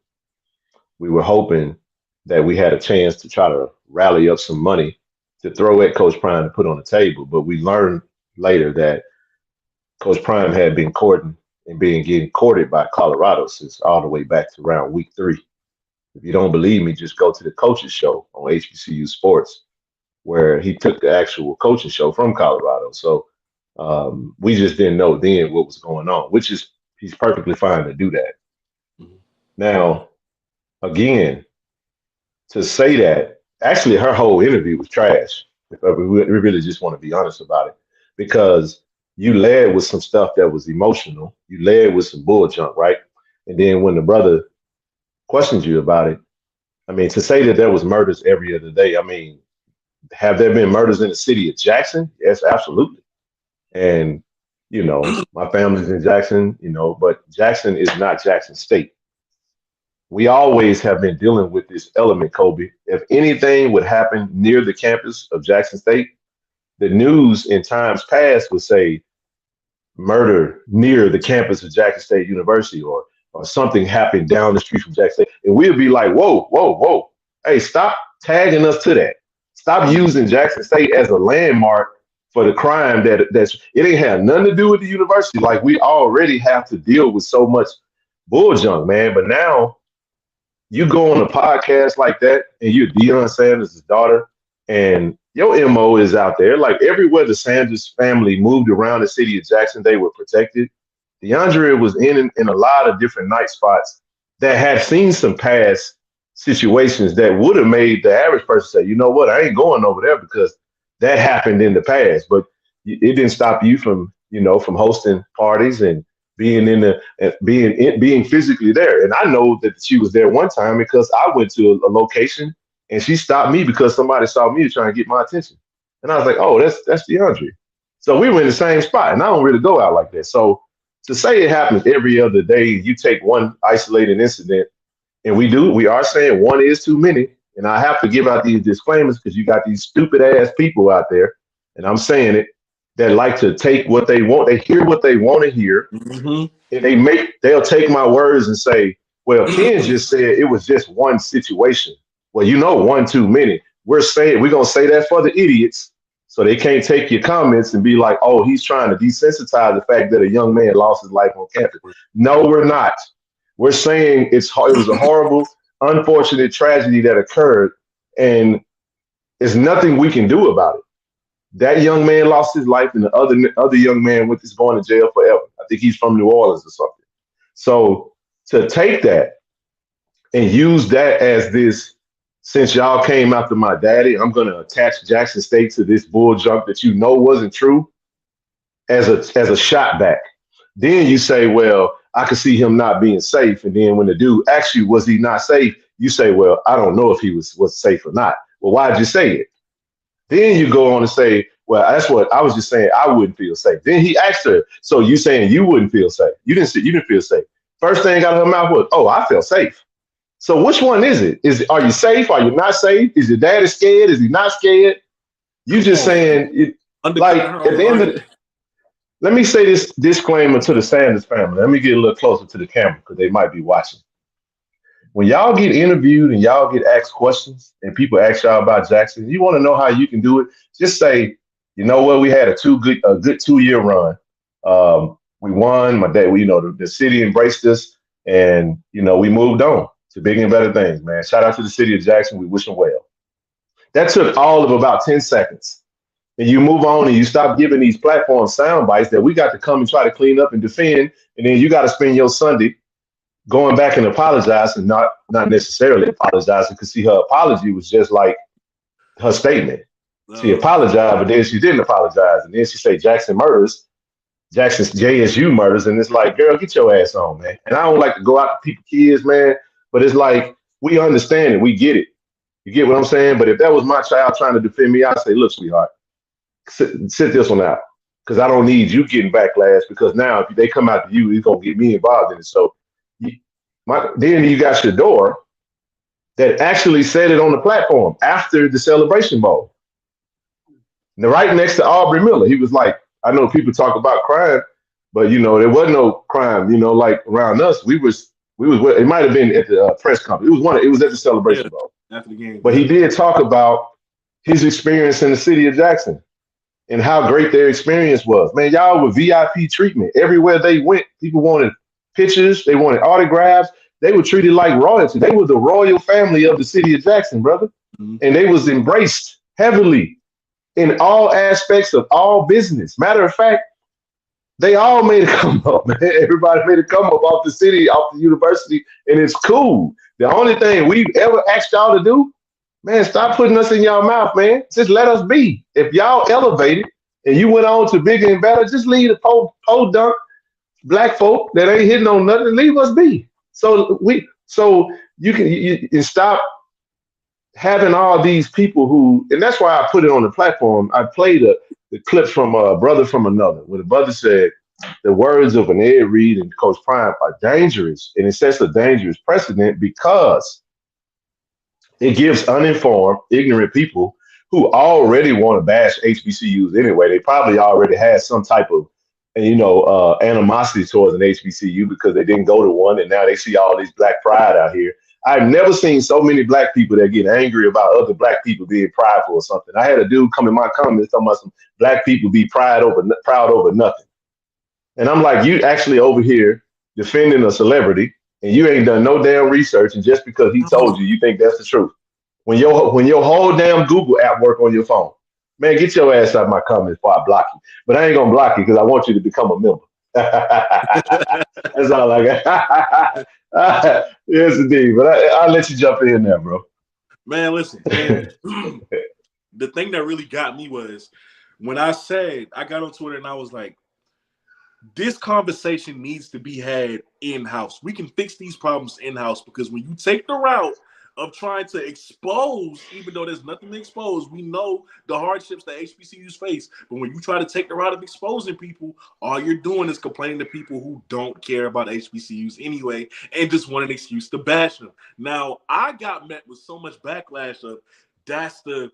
We were hoping that we had a chance to try to rally up some money to throw at Coach Prime to put on the table. But we learned later that Coach Prime had been courting and being getting courted by Colorado since all the way back to around week 3. If you don't believe me, just go to the coaches show on HBCU Sports, where he took the actual coaching show from Colorado. So we just didn't know then what was going on, which is he's perfectly fine to do that. Mhm. Now, again, to say that, actually, her whole interview was trash. If we really just want to be honest about it, because you led with some stuff that was emotional. You led with some bull junk, right? And then when the brother questioned you about it, I mean, to say that there was murders every other day, I mean, have there been murders in the city of Jackson? Yes, absolutely. And, my family's in Jackson, but Jackson is not Jackson State. We always have been dealing with this element, Kobe. If anything would happen near the campus of Jackson State, the news in times past would say murder near the campus of Jackson State University, or something happened down the street from Jackson State. And we'd be like, whoa, whoa, whoa. Hey, stop tagging us to that. Stop using Jackson State as a landmark for the crime that's it ain't had nothing to do with the university. Like we already have to deal with so much bull junk, man. But now you go on a podcast like that and you're Deion Sanders' daughter and your MO is out there. Like everywhere the Sanders family moved around the city of Jackson, they were protected. Deandra was in a lot of different night spots that had seen some past situations that would have made the average person say, you know what, I ain't going over there because that happened in the past. But it didn't stop you from, from hosting parties and being being physically there. And I know that she was there one time because I went to a location and she stopped me because somebody saw me trying to get my attention. And I was like, oh, that's DeAndre. So we were in the same spot, and I don't really go out like that. So to say it happens every other day, you take one isolated incident, and we are saying one is too many. And I have to give out these disclaimers because you got these stupid ass people out there, and I'm saying it, that like to take what they want. They hear what they want to hear, Mhm. and they'll take my words and say, well, Ken just said it was just one situation. Well, one too many. We're gonna say that for the idiots, so they can't take your comments and be like, oh, he's trying to desensitize the fact that a young man lost his life on campus. No, we're not. We're saying it was a horrible, unfortunate tragedy that occurred, and there's nothing we can do about it. That young man lost his life, and the other young man is going to jail forever. I think he's from New Orleans or something. So to take that and use that as this, since y'all came after my daddy, I'm going to attach Jackson State to this bull junk that wasn't true as a shot back. Then you say, well, I could see him not being safe. And then when the dude asks you, was he not safe? You say, well, I don't know if he was safe or not. Well, why'd you say it? Then you go on and say, well, that's what I was just saying. I wouldn't feel safe. Then he asked her, so you saying you wouldn't feel safe? You didn't feel safe. First thing out of her mouth was, oh, I felt safe. So which one is it? Are you safe? Are you not safe? Is your daddy scared? Is he not scared? You just saying like at the end of let me say this disclaimer to the Sanders family. Let me get a little closer to the camera because they might be watching. When y'all get interviewed and y'all get asked questions and people ask y'all about Jackson, you want to know how you can do it, just say, you know what, we had a good 2-year run. We won. My dad, the city embraced us, and we moved on to bigger and better things, man. Shout out to the city of Jackson. We wish them well. That took all of about 10 seconds. And you move on and you stop giving these platform sound bites that we got to come and try to clean up and defend. And then you got to spend your Sunday going back and apologizing, not necessarily apologizing, because see, her apology was just like her statement. She apologized, but then she didn't apologize. And then she said Jackson's JSU murders. And it's like, girl, get your ass on, man. And I don't like to go out to people's kids, man. But it's like, we understand it. We get it. You get what I'm saying? But if that was my child trying to defend me, I'd say, look, sweetheart, sit this one out. Because I don't need you getting backlash. Because now if they come out to you, it's going to get me involved in it. So then you got Shador that actually said it on the platform after the Celebration Bowl. Now, right next to Aubrey Miller, he was like, I know people talk about crime, but there wasn't no crime, like around us. We was it might have been at the press conference. It was at the Celebration Bowl. After the game. But he did talk about his experience in the city of Jackson and how great their experience was. Man, y'all were VIP treatment. Everywhere they went, people wanted pictures, they wanted autographs. They were treated like royalty. They were the royal family of the city of Jackson, brother. Mm-hmm. And they was embraced heavily in all aspects of all business. Matter of fact, they all made a come up, man. Everybody made a come up off the city, off the university, and it's cool. The only thing we've ever asked y'all to do, man, stop putting us in y'all mouth, man. Just let us be. If y'all elevated and you went on to bigger and better, just leave the pole dunk black folk that ain't hitting on nothing, leave us be. So you can stop having all these people who, and that's why I put it on the platform. I played the clip from a brother from another, where the brother said the words of an Ed Reed and Coach Prime are dangerous, and it sets a dangerous precedent because it gives uninformed, ignorant people who already want to bash HBCUs anyway. They probably already had some type of animosity towards an HBCU because they didn't go to one, and now they see all these black pride out here. I've never seen so many black people that get angry about other black people being prideful or something. I had a dude come in my comments talking about some black people be proud over nothing. And I'm like, you actually over here defending a celebrity and you ain't done no damn research, and just because he told you, you think that's the truth. When your whole damn Google app work on your phone, man, get your ass out of my comments before I block you. But I ain't gonna block you because I want you to become a member. That's all I got. Yes, indeed. But I'll let you jump in there, bro. Man, listen. Man, the thing that really got me was when I got on Twitter and I was like, this conversation needs to be had in-house. We can fix these problems in-house, because when you take the route of trying to expose, even though there's nothing to expose, we know the hardships that HBCUs face. But when you try to take the route of exposing people, all you're doing is complaining to people who don't care about HBCUs anyway and just want an excuse to bash them. Now, I got met with so much backlash of that's the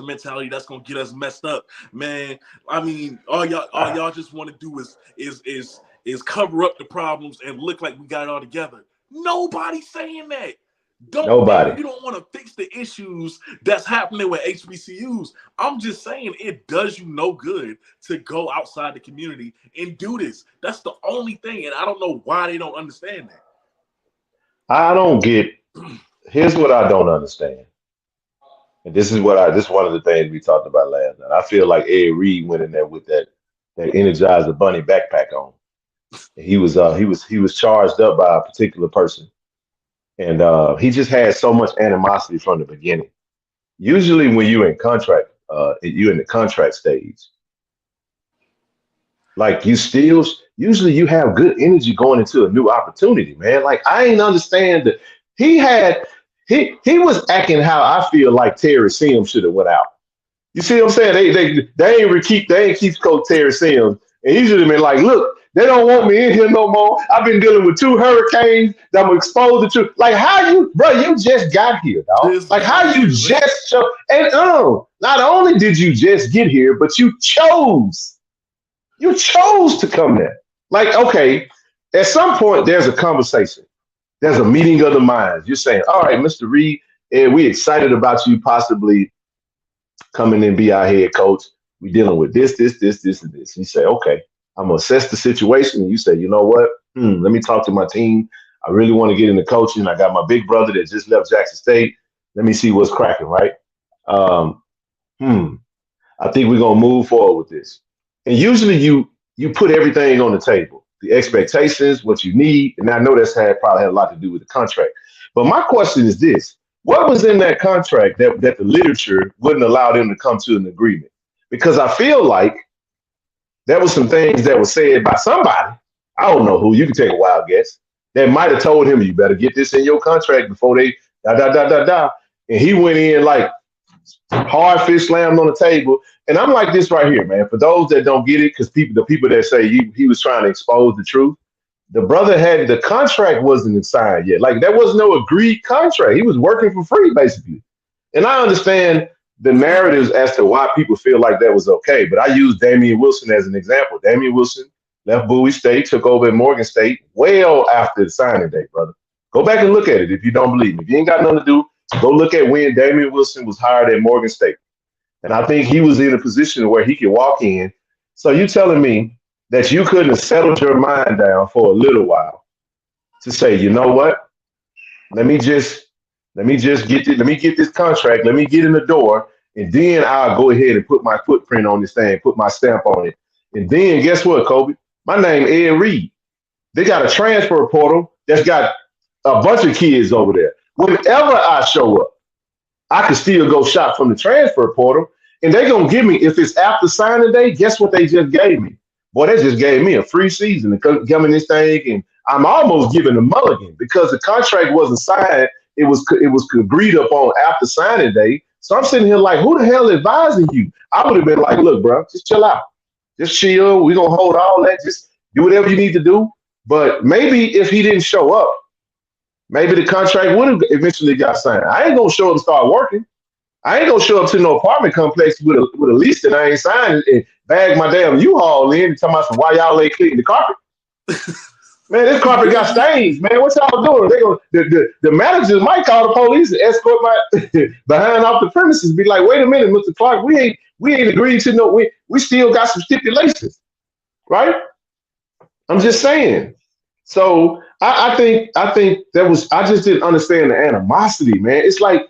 mentality that's gonna get us messed up, man. I mean, all y'all just want to do is cover up the problems and look like we got it all together. Nobody's saying that. Nobody. You don't want to fix the issues that's happening with HBCUs. I'm just saying it does you no good to go outside the community and do this. That's the only thing, and I don't know why they don't understand that. I don't get. Here's what I don't understand, and this is one of the things we talked about last night. I feel like Ed Reed went in there with that Energizer Bunny backpack on. He was charged up by a particular person. And he just had so much animosity from the beginning. Usually when you're in contract, you're in the contract stage, like usually you have good energy going into a new opportunity, man. Like, I ain't understand that he was acting how I feel like Terry Sims should have went out. You see what I'm saying? They ain't keep Coach Terry Sims, and he should have been like, look, they don't want me in here no more. I've been dealing with 2 hurricanes that I'm exposed to. Like, you just got here, dog. Like, how you just chose. And not only did you just get here, but you chose to come there. Like, okay, at some point there's a conversation. There's a meeting of the minds. You're saying, all right, Mr. Reed, we excited about you possibly coming in, be our head coach. We're dealing with this, and this. You say, okay, I'm going to assess the situation. And you say, you know what? Let me talk to my team. I really want to get into coaching. I got my big brother that just left Jackson State. Let me see what's cracking, right? I think we're going to move forward with this. And usually you put everything on the table, the expectations, what you need. And I know that's probably had a lot to do with the contract. But my question is this. What was in that contract that the literature wouldn't allow them to come to an agreement? Because I feel like there was some things that were said by somebody, I don't know who, you can take a wild guess, that might have told him, you better get this in your contract before they da da da da da. And he went in like hard fish slammed on the table. And I'm like this right here, man. For those that don't get it, because the people that say he was trying to expose the truth, the brother had the contract wasn't signed yet. Like there was no agreed contract. He was working for free, basically. And I understand the narratives as to why people feel like that was okay. But I use Damian Wilson as an example. Damian Wilson left Bowie State, took over at Morgan State well after the signing day, brother. Go back and look at it if you don't believe me. If you ain't got nothing to do, go look at when Damian Wilson was hired at Morgan State. And I think he was in a position where he could walk in. So you telling me that you couldn't have settled your mind down for a little while to say, you know what? Let me just get this contract. Let me get in the door, and then I'll go ahead and put my footprint on this thing, put my stamp on it. And then guess what, Kobe? My name Ed Reed. They got a transfer portal that's got a bunch of kids over there. Whenever I show up, I can still go shop from the transfer portal, and they're gonna give me, if it's after signing day, guess what they just gave me? Boy, they just gave me a free season to come in this thing, and I'm almost giving a mulligan because the contract wasn't signed. It was agreed upon after signing day. So I'm sitting here like, who the hell advising you? I would have been like, look, bro, just chill out. Just chill. We're gonna hold all that. Just do whatever you need to do. But maybe if he didn't show up, maybe the contract would have eventually got signed. I ain't gonna show up and start working. I ain't gonna show up to no apartment complex with a lease that I ain't signed and bag my damn U-Haul in and talking about why y'all ain't cleaning the carpet. Man, this carpet got stains, man. What y'all doing? The managers might call the police and escort my behind off the premises. Be like, wait a minute, Mr. Clark, we ain't agreed to no. We still got some stipulations, right? I'm just saying. So I think that was, I just didn't understand the animosity, man. It's like,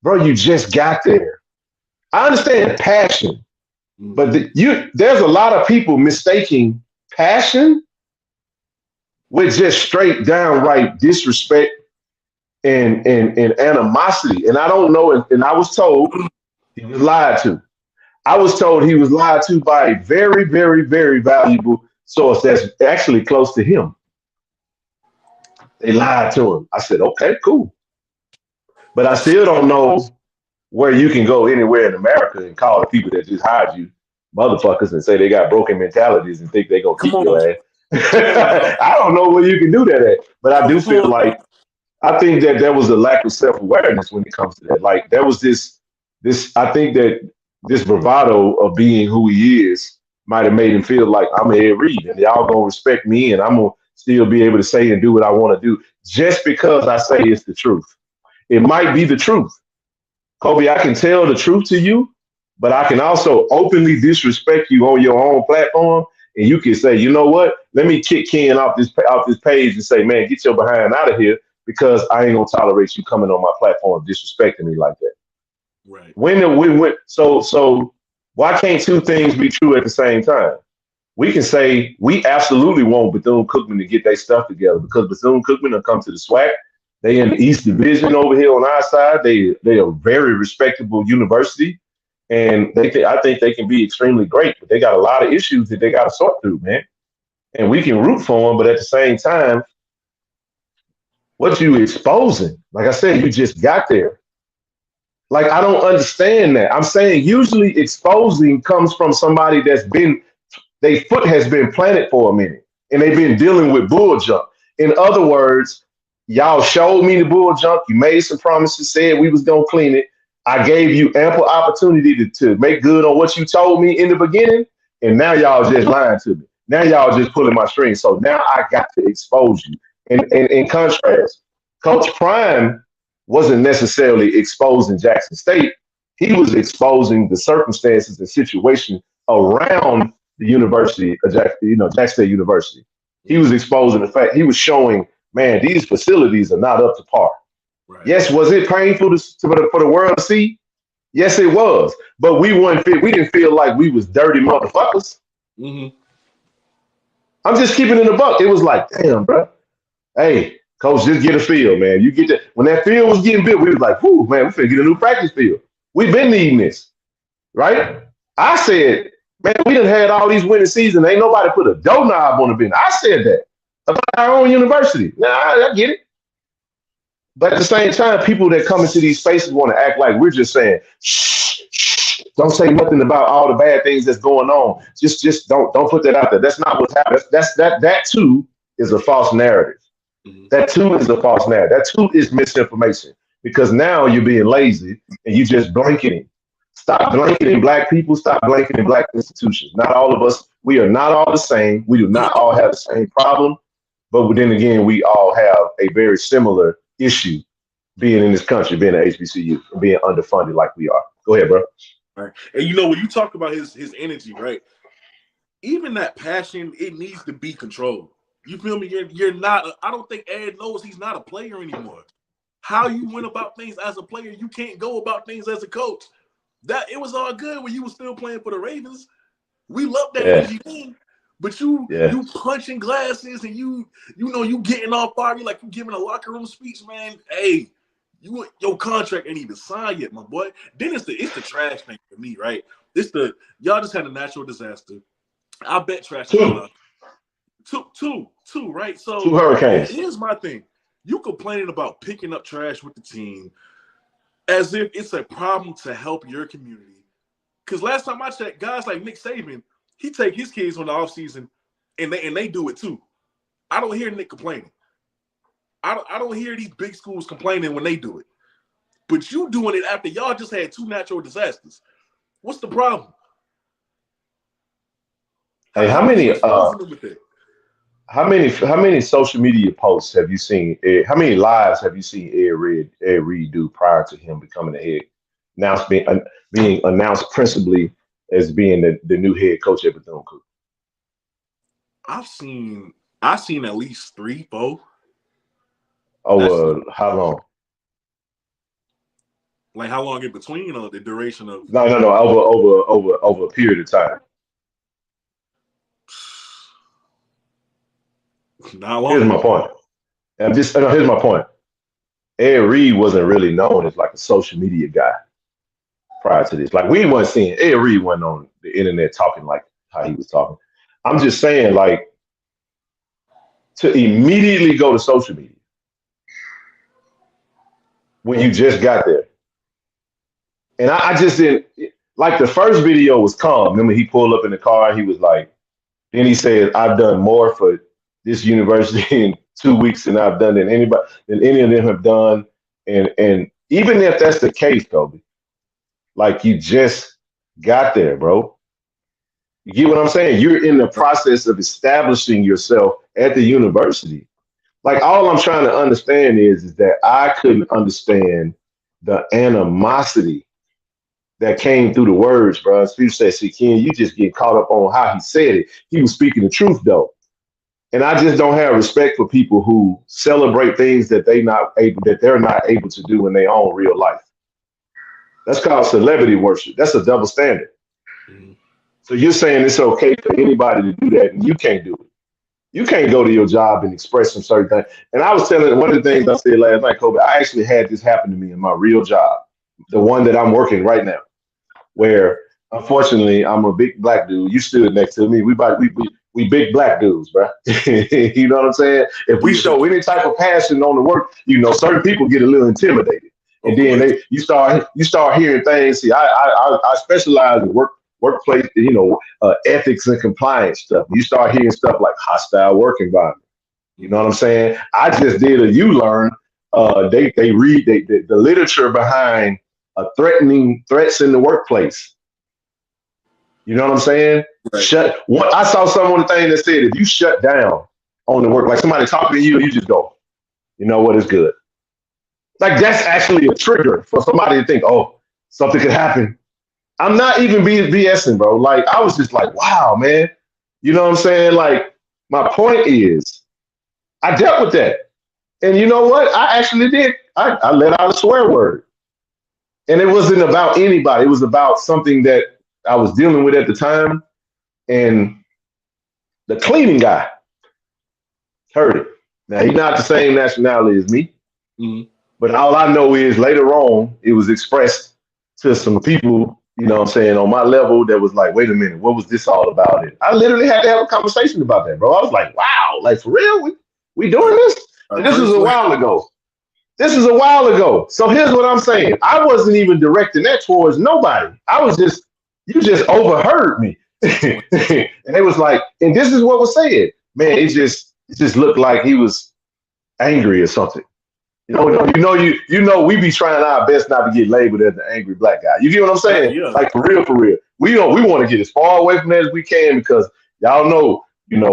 bro, you just got there. I understand passion, but there's a lot of people mistaking passion with just straight downright disrespect and animosity. And I don't know, and I was told he was lied to. I was told he was lied to by a very, very, very valuable source that's actually close to him. They lied to him. I said, okay, cool. But I still don't know where you can go anywhere in America and call the people that just hired you motherfuckers and say they got broken mentalities and think they're going to keep your ass. I don't know where you can do that at. But I do feel like, I think that there was a lack of self-awareness when it comes to that. Like there was this, I think that this bravado of being who he is might have made him feel like I'm Ed Reed and y'all going to respect me and I'm going to still be able to say and do what I want to do just because I say it's the truth. It might be the truth. Kobe, I can tell the truth to you, but I can also openly disrespect you on your own platform. And you can say, you know what? Let me kick Ken off this page and say, man, get your behind out of here because I ain't gonna tolerate you coming on my platform disrespecting me like that. Right. So why can't two things be true at the same time? We can say we absolutely want Bethune-Cookman to get their stuff together because Bethune-Cookman will come to the SWAC. They in the East Division over here on our side. They are a very respectable university, and I think they can be extremely great. But they got a lot of issues that they got to sort through, man. And we can root for them, but at the same time, what you exposing? Like I said, you just got there. Like I don't understand that. I'm saying usually exposing comes from somebody their foot has been planted for a minute, and they've been dealing with bull junk. In other words, y'all showed me the bull junk. You made some promises, said we was gonna clean it. I gave you ample opportunity to make good on what you told me in the beginning, and now y'all just lying to me. Now y'all just pulling my strings. So now I got to expose you. And in contrast, Coach Prime wasn't necessarily exposing Jackson State. He was exposing the circumstances and situation around the university, Jackson State University. He was exposing the fact, he was showing, man, these facilities are not up to par. Right. Yes, was it painful for the world to see? Yes, it was. But we didn't feel like we was dirty motherfuckers. Mm-hmm. I'm just keeping it in the buck. It was like, damn, bro. Hey, Coach, just get a field, man. You get that. When that field was getting built, we was like, whoo, man, we finna get a new practice field. We've been needing this, right? I said, man, we done had all these winning seasons. Ain't nobody put a doorknob on the business. I said that about our own university. Now, I get it. But at the same time, people that come into these spaces want to act like we're just saying, shh, shh, don't say nothing about all the bad things that's going on. Just don't put that out there. That's not what's happening. That too is a false narrative. That too is a false narrative. That too is misinformation because now you're being lazy and you just blanketing. Stop blanketing black people. Stop blanketing black institutions. Not all of us. We are not all the same. We do not all have the same problem. But then again, we all have a very similar issue being in this country, being an HBCU, and being underfunded like we are. Go ahead, bro. Right. And you know, when you talk about his energy, right? Even that passion, it needs to be controlled. You feel me? You're not. I don't think Ed knows he's not a player anymore. How you went about things as a player, you can't go about things as a coach. That it was all good when you were still playing for the Ravens. We love that energy thing. But you punching glasses and you getting all fiery like you giving a locker room speech, man. Hey, your contract ain't even signed yet, my boy. Then it's the trash thing for me, right? It's y'all just had a natural disaster. I bet trash is going two, right? So 2 hurricanes. Here's my thing. You complaining about picking up trash with the team as if it's a problem to help your community. Because last time I checked, guys like Nick Saban, he take his kids on the offseason and they do it too. I don't hear Nick complaining. I don't hear these big schools complaining when they do it. But you doing it after y'all just had 2 natural disasters. What's the problem? Hey, how many social media posts have you seen? How many lives have you seen Ed Reed do prior to him becoming the head? Now being announced principally as being the new head coach at Bethune-Cookman. I've seen at least 3, 4. How long? Like how long in between or the duration of? No. Over a period of time. Not long. Here's my point. Here's my point. Ed Reed wasn't really known as like a social media guy prior to this. Like we weren't seeing Ed Reed wasn't on the internet talking like how he was talking. I'm just saying, like, to immediately go to social media when you just got there. And I just didn't like the first video was calm. Remember, he pulled up in the car and he was like, then he said, I've done more for this university in 2 weeks than I've done than any of them have done. And even if that's the case, Kobe, like you just got there, bro. You get what I'm saying? You're in the process of establishing yourself at the university. Like all I'm trying to understand is that I couldn't understand the animosity that came through the words, bro. People say, see, Ken, you just get caught up on how he said it. He was speaking the truth, though. And I just don't have respect for people who celebrate things that they're not able to do in their own real life. That's called celebrity worship. That's a double standard. Mm-hmm. So you're saying it's okay for anybody to do that, and you can't do it. You can't go to your job and express some certain things. And I was telling one of the things I said last night, Kobe, I actually had this happen to me in my real job, the one that I'm working right now, where unfortunately I'm a big black dude. You stood next to me. We big black dudes, bro. You know what I'm saying? If we show any type of passion on the work, certain people get a little intimidated, and then you start hearing things. See, I specialize in workplace, ethics and compliance stuff. You start hearing stuff like hostile work environment. You know what I'm saying? I just did a U-learn. They read the literature behind threats in the workplace. You know what I'm saying? Right. I saw someone the thing that said if you shut down on the work, like somebody talking to you, you just go, you know what, it's good. Like that's actually a trigger for somebody to think, oh, something could happen. I'm not even BSing, bro. Like I was just like, wow, man. You know what I'm saying? Like my point is, I dealt with that, and you know what? I actually did. I let out a swear word, and it wasn't about anybody. It was about something that I was dealing with at the time, and the cleaning guy heard it. Now he's not the same nationality as me, Mm-hmm. but all I know is later on it was expressed to some people, you know what I'm saying, on my level that was like, wait a minute, what was this all about? And I literally had to have a conversation about that, bro. I was like, wow, like for real, we doing this? And this was a Personally, while ago. This is a while ago. So here's what I'm saying. I wasn't even directing that towards nobody. I was just, you just overheard me. And it was like, and this is what was said. Man, it just looked like he was angry or something. We be trying our best not to get labeled as the angry black guy. You get what I'm saying? yeah, Like for real, for real. We want to get as far away from that as we can because y'all know,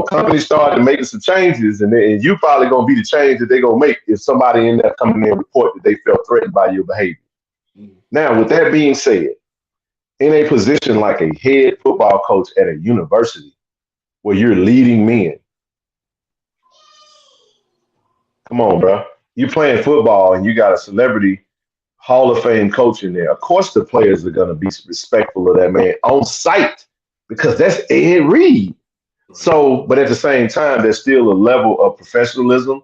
companies started making some changes, and you probably gonna be the change that they gonna make if somebody in there coming in and report that they felt threatened by your behavior. mm-hmm. Now, with that being said, in a position like a head football coach at a university where you're leading men, come on, bro. You're playing football and you got a celebrity Hall of Fame coach in there. Of course, the players are going to be respectful of that man on site because that's Ed Reed. So, but at the same time, there's still a level of professionalism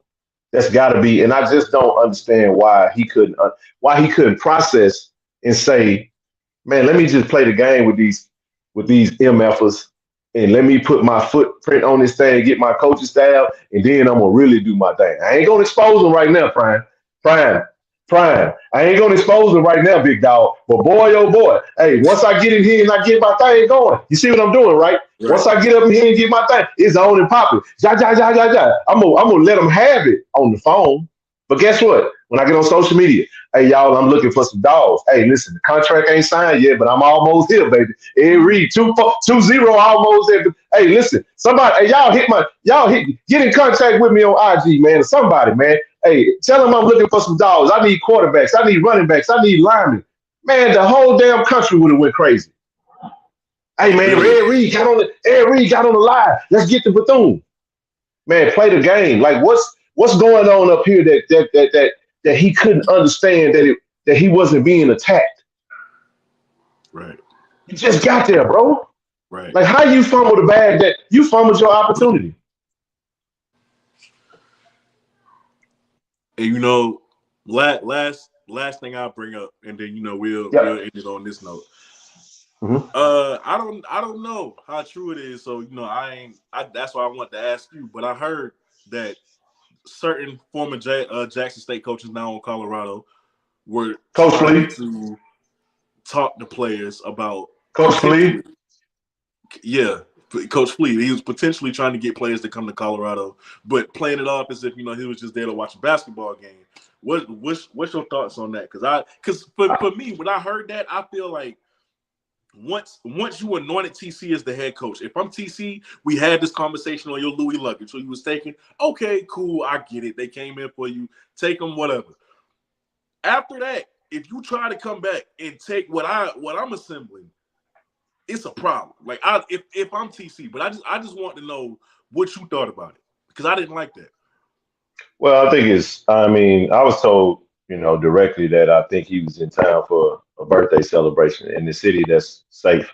that's got to be. And I just don't understand why he couldn't process and say, man, let me just play the game with these MFers and let me put my footprint on this thing, get my coaching style, and then I'm gonna really do my thing. I ain't gonna expose them right now, Prime, Prime. I ain't gonna expose them right now, big dog. But boy, oh boy, hey, once I get in here and I get my thing going, you see what I'm doing, right? Right. Once I get up in here and get my thing, it's on and popping. Ja, ja, ja, ja, ja. I'm gonna let them have it on the phone. But guess what? When I get on social media, hey y'all, I'm looking for some dogs. Hey, listen, the contract ain't signed yet, but I'm almost here, baby. Ed Reed, 2-0, almost there. Hey, listen, somebody, hey, get in contact with me on IG, man. Somebody, man. Hey, tell them I'm looking for some dogs. I need quarterbacks. I need running backs. I need linemen. Man, the whole damn country would have went crazy. Hey, man, Ed Reed got on the line. Let's get the Bethune. Man, play the game. Like, what's going on up here that he couldn't understand that he wasn't being attacked? Right. You just got there, bro. Right. Like, how you fumbled the bag that you fumbled your opportunity? And last thing I'll bring up, and then we'll end it on this note. Mm-hmm. I don't know how true it is, so that's why I want to ask you. But I heard that certain former Jackson State coaches now in Colorado were trying to talk to players about Coach Flea. Yeah, Coach Flea. He was potentially trying to get players to come to Colorado, but playing it off as if he was just there to watch a basketball game. What's your thoughts on that? Because for me, when I heard that, I feel like once you anointed TC as the head coach, if I'm TC, we had this conversation on your Louis luggage. So you was taking, okay, cool, I get it. They came in for you, take them, whatever. After that, if you try to come back and take what I'm assembling, it's a problem. Like if I'm TC, but I just want to know what you thought about it because I didn't like that. Well, I think I was told, directly that I think he was in town for a birthday celebration in the city that's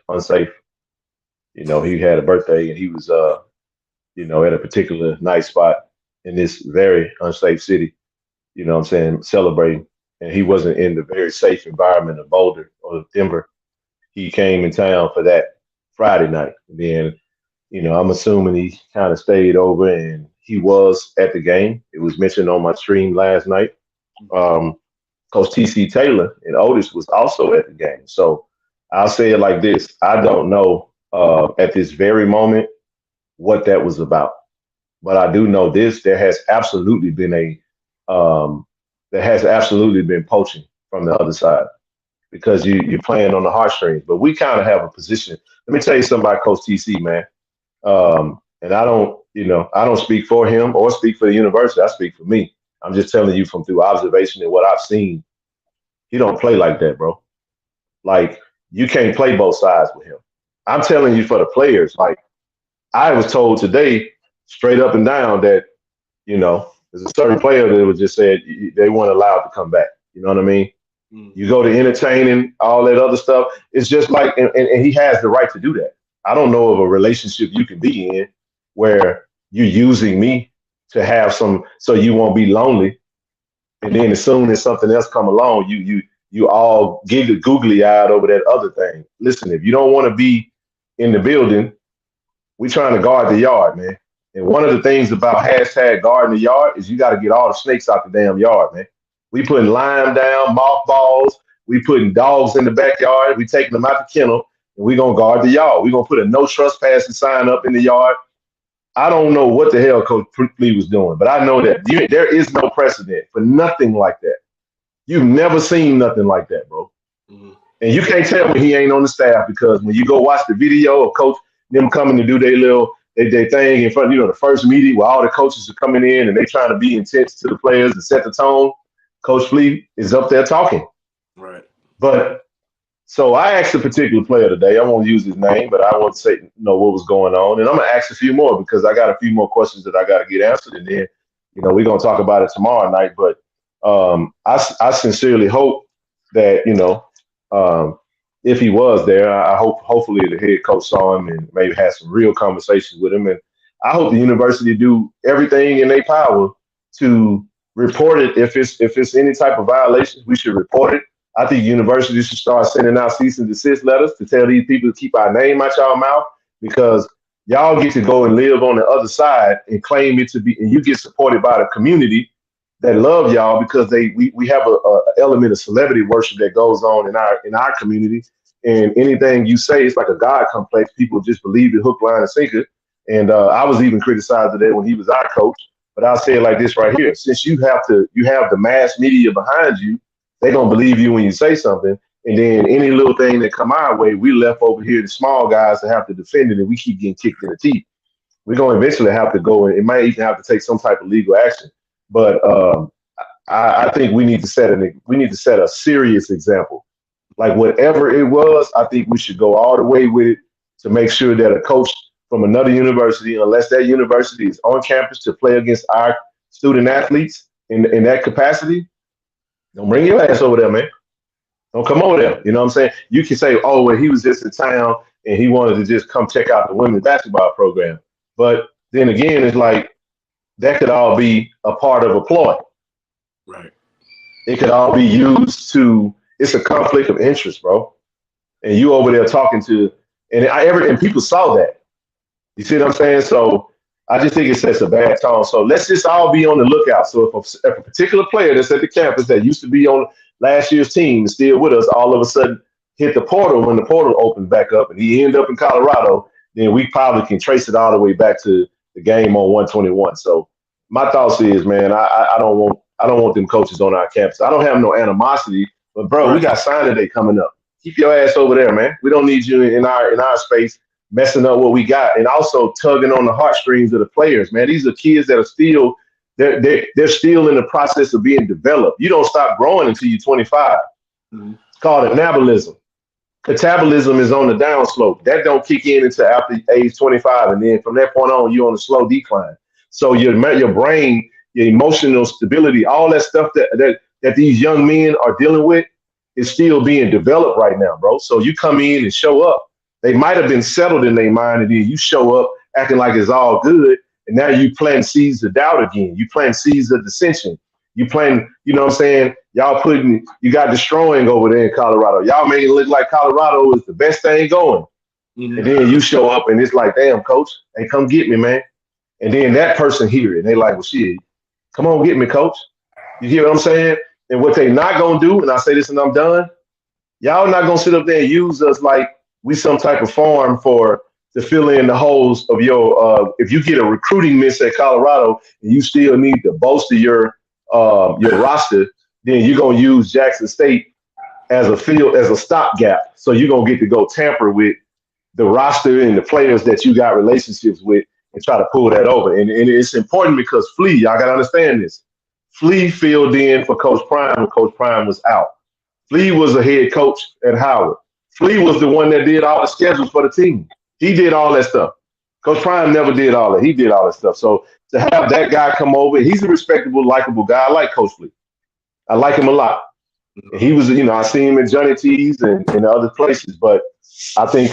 unsafe. He had a birthday and he was, at a particular nice spot in this very unsafe city, what I'm saying, celebrating. And he wasn't in the very safe environment of Boulder or Denver. He came in town for that Friday night. And then, I'm assuming he kind of stayed over and he was at the game. It was mentioned on my stream last night. Coach TC Taylor and Otis was also at the game. So I'll say it like this. I don't know at this very moment what that was about. But I do know this. There has absolutely been poaching from the other side because you're playing on the heartstrings. But we kind of have a position. Let me tell you something about Coach TC, man. And I don't speak for him or speak for the university. I speak for me. I'm just telling you through observation and what I've seen. He don't play like that, bro. Like, you can't play both sides with him. I'm telling you for the players. Like, I was told today, straight up and down, that, there's a certain player that was just said they weren't allowed to come back. You know what I mean? You go to entertaining, all that other stuff. It's just like, and he has the right to do that. I don't know of a relationship you can be in where you're using me to have some, so you won't be lonely. And then as soon as something else come along, you all get googly eyed over that other thing. Listen, if you don't want to be in the building, we trying to guard the yard, man. And one of the things about hashtag guarding the yard is you got to get all the snakes out the damn yard, man. We putting lime down, mothballs. We putting dogs in the backyard. We taking them out the kennel, and we gonna guard the yard. We gonna put a no trespassing sign up in the yard. I don't know what the hell Coach Lee was doing, but I know that there is no precedent for nothing like that. You've never seen nothing like that, bro. Mm-hmm. And you can't tell me he ain't on the staff, because when you go watch the video of Coach them coming to do their thing in front, the first meeting where all the coaches are coming in and they trying to be intense to the players and set the tone, Coach Lee is up there talking. Right. But so I asked a particular player today. I won't use his name, but I want to say what was going on. And I'm gonna ask a few more because I got a few more questions that I got to get answered. And then, we're gonna talk about it tomorrow night. But I sincerely hope that, if he was there, I hopefully the head coach saw him and maybe had some real conversations with him. And I hope the university do everything in their power to report it. If it's any type of violations, we should report it. I think universities should start sending out cease and desist letters to tell these people to keep our name out y'all mouth, because y'all get to go and live on the other side and claim it to be, and you get supported by the community that love y'all, because we have a element of celebrity worship that goes on in our community. And anything you say, it's like a God complex. People just believe it hook, line, and sinker. And I was even criticized today when he was our coach. But I'll say it like this right here: since you have the mass media behind you, they gonna believe you when you say something. And then any little thing that come our way, we left over here, the small guys, that have to defend it, and we keep getting kicked in the teeth. We're gonna eventually have to go, and it might even have to take some type of legal action. But I think we need to set a serious example. Like whatever it was, I think we should go all the way with it to make sure that a coach from another university, unless that university is on campus to play against our student athletes in that capacity, don't bring your ass over there, man. Don't come over there. You know what I'm saying? You can say, oh, well, he was just in town and he wanted to just come check out the women's basketball program. But then again, it's like that could all be a part of a ploy. Right. It could all be used to, it's a conflict of interest, bro. And you over there talking to, and people saw that. You see what I'm saying? So I just think it sets a bad tone. So let's just all be on the lookout. So if a particular player that's at the campus that used to be on last year's team is still with us, all of a sudden hit the portal when the portal opens back up and he end up in Colorado, then we probably can trace it all the way back to the game on 121. So my thoughts is, man, I don't want them coaches on our campus. I don't have no animosity, but bro, we got signing day coming up. Keep your ass over there, man. We don't need you in our space messing up what we got, and also tugging on the heartstrings of the players, man. These are kids that are still they're still in the process of being developed. You don't stop growing until you're 25. Mm-hmm. It's called anabolism. Catabolism is on the downslope. That don't kick in until after age 25, and then from that point on, you're on a slow decline. So your brain, your emotional stability, all that stuff that these young men are dealing with is still being developed right now, bro. So you come in and show up. They might have been settled in their mind, and then you show up acting like it's all good, and now you plant seeds of doubt again. You plant seeds of dissension. You plant, you know what I'm saying? You got destroying over there in Colorado. Y'all make it look like Colorado is the best thing going. Mm-hmm. And then you show up, and it's like, damn, coach, hey, come get me, man. And then that person hear it, and they like, well, shit, come on, get me, coach. You hear what I'm saying? And what they not going to do, and I say this and I'm done, y'all not going to sit up there and use us like we some type of farm to fill in the holes of your if you get a recruiting miss at Colorado and you still need to bolster your roster, then you're gonna use Jackson State as a stopgap. So you're gonna get to go tamper with the roster and the players that you got relationships with and try to pull that over. And it's important because Flea, y'all gotta understand this. Flea filled in for Coach Prime when Coach Prime was out. Flea was a head coach at Howard. Flea was the one that did all the schedules for the team. He did all that stuff. Coach Prime never did all that. He did all that stuff. So to have that guy come over, he's a respectable, likable guy. I like Coach Flea. I like him a lot. And he was, I see him at Johnny T's and other places. But I think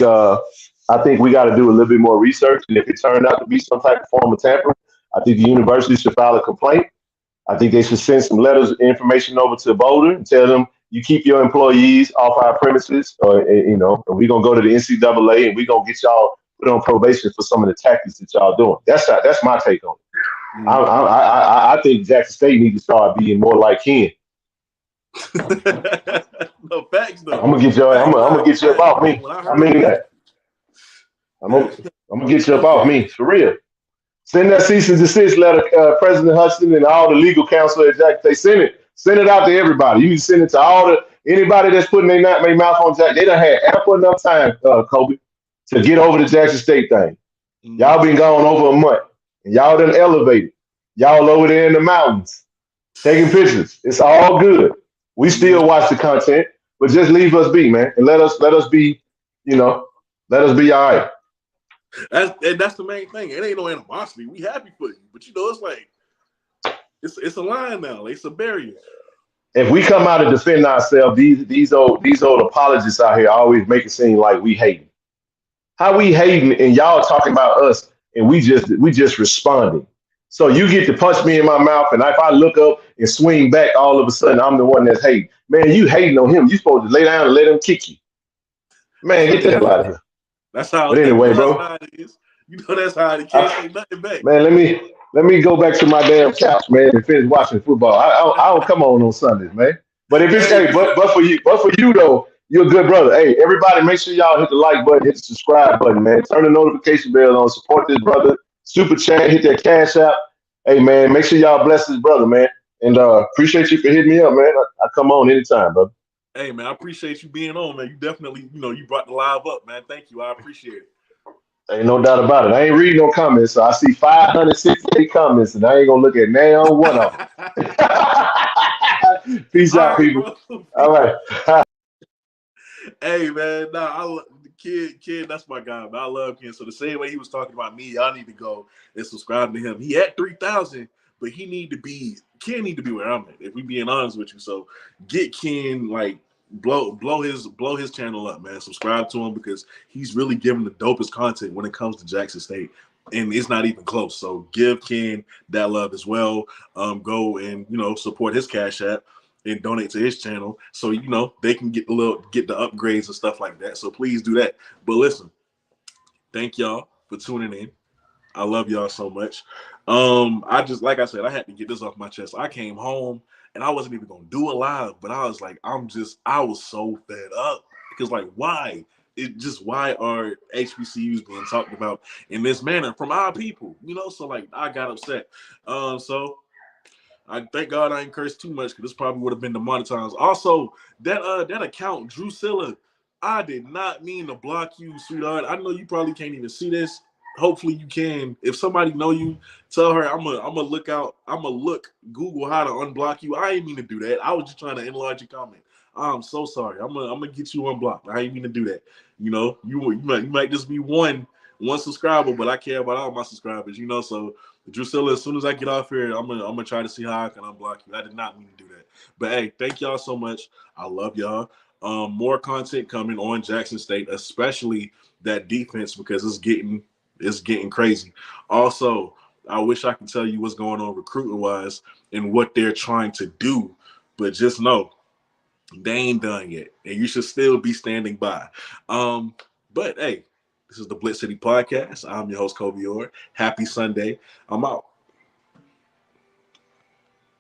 we got to do a little bit more research. And if it turned out to be some type of form of tampering, I think the university should file a complaint. I think they should send some letters of information over to Boulder and tell them you keep your employees off our premises, or and we're gonna go to the NCAA and we're gonna get y'all put on probation for some of the tactics that y'all doing. That's my take on it. I think Jackson State needs to start being more like Ken. No facts though. I'm gonna get you. I'm gonna get you up off me. I'm gonna get you up off me for real. Send that cease and desist letter, President Hudson and all the legal counsel at Jack. They send it out to everybody. You need to send it to anybody that's putting their mouth on Jack. They done had ample enough time, Kobe, to get over the Jackson State thing. Y'all been gone over a month, and y'all done elevated. Y'all over there in the mountains taking pictures. It's all good. We still watch the content, but just leave us be, man, and let us be, let us be all right. That's the main thing. It ain't no animosity. We happy for you, but it's like it's a line now. It's a barrier. If we come out and defend ourselves, these old apologists out here always make it seem like we hating. How we hating and y'all talking about us and we just responding. So you get to punch me in my mouth, and if I look up and swing back, all of a sudden I'm the one that's hating. Man, you hating on him. You supposed to lay down and let him kick you. Man, get the hell out of here. That's how. But anyway, bro. That's how it is. That's how it can't say nothing back. Man, let me go back to my damn couch, man, and finish watching football. I don't come on Sundays, man. But if it's but for you though, you're a good brother. Hey, everybody, make sure y'all hit the like button, hit the subscribe button, man. Turn the notification bell on. Support this brother. Super chat, hit that cash app. Hey, man, make sure y'all bless this brother, man. And appreciate you for hitting me up, man. I come on anytime, brother. Hey, man, I appreciate you being on, man. You definitely, you brought the live up, man. Thank you. I appreciate it. Ain't no doubt about it. I ain't reading no comments, so I see 568 comments, and I ain't gonna look at now one of them. Peace out, people. Bro. All right. Hey, man, Kid, that's my guy, man. I love Ken. So the same way he was talking about me, y'all need to go and subscribe to him. He at 3,000, but Ken need to be where I'm at, if we being honest with you. So get Ken, like, blow his channel up, man. Subscribe to him because he's really giving the dopest content when it comes to Jackson State. And it's not even close. So give Ken that love as well. Go and, support his Cash App and donate to his channel so they can get the upgrades and stuff like that. So please do that. But listen, thank y'all for tuning in. I love y'all so much. Like I said, I had to get this off my chest. I came home and I wasn't even gonna do a live, but I was like, I was so fed up because why are HBCUs being talked about in this manner from our people? So I got upset. So I thank God I ain't cursed too much because this probably would have been demonetized. Also, that account, Drusilla, I did not mean to block you, sweetheart. I know you probably can't even see this. Hopefully you can. If somebody know you, tell her I'm gonna look Google how to unblock you. I ain't mean to do that. I was just trying to enlarge your comment. I'm so sorry. I'm gonna get you unblocked. I ain't mean to do that. You might just be one subscriber, but I care about all my subscribers. So Drusilla, as soon as I get off here, I'm gonna try to see how I can unblock you. I did not mean to do that. But hey, thank y'all so much. I love y'all. More content coming on Jackson State, especially that defense because it's getting crazy. Also, I wish I could tell you what's going on recruiting wise and what they're trying to do, but just know they ain't done yet, and you should still be standing by. But hey, this is the Blitz City Podcast. I'm your host, Kobe Orr. Happy Sunday. I'm out.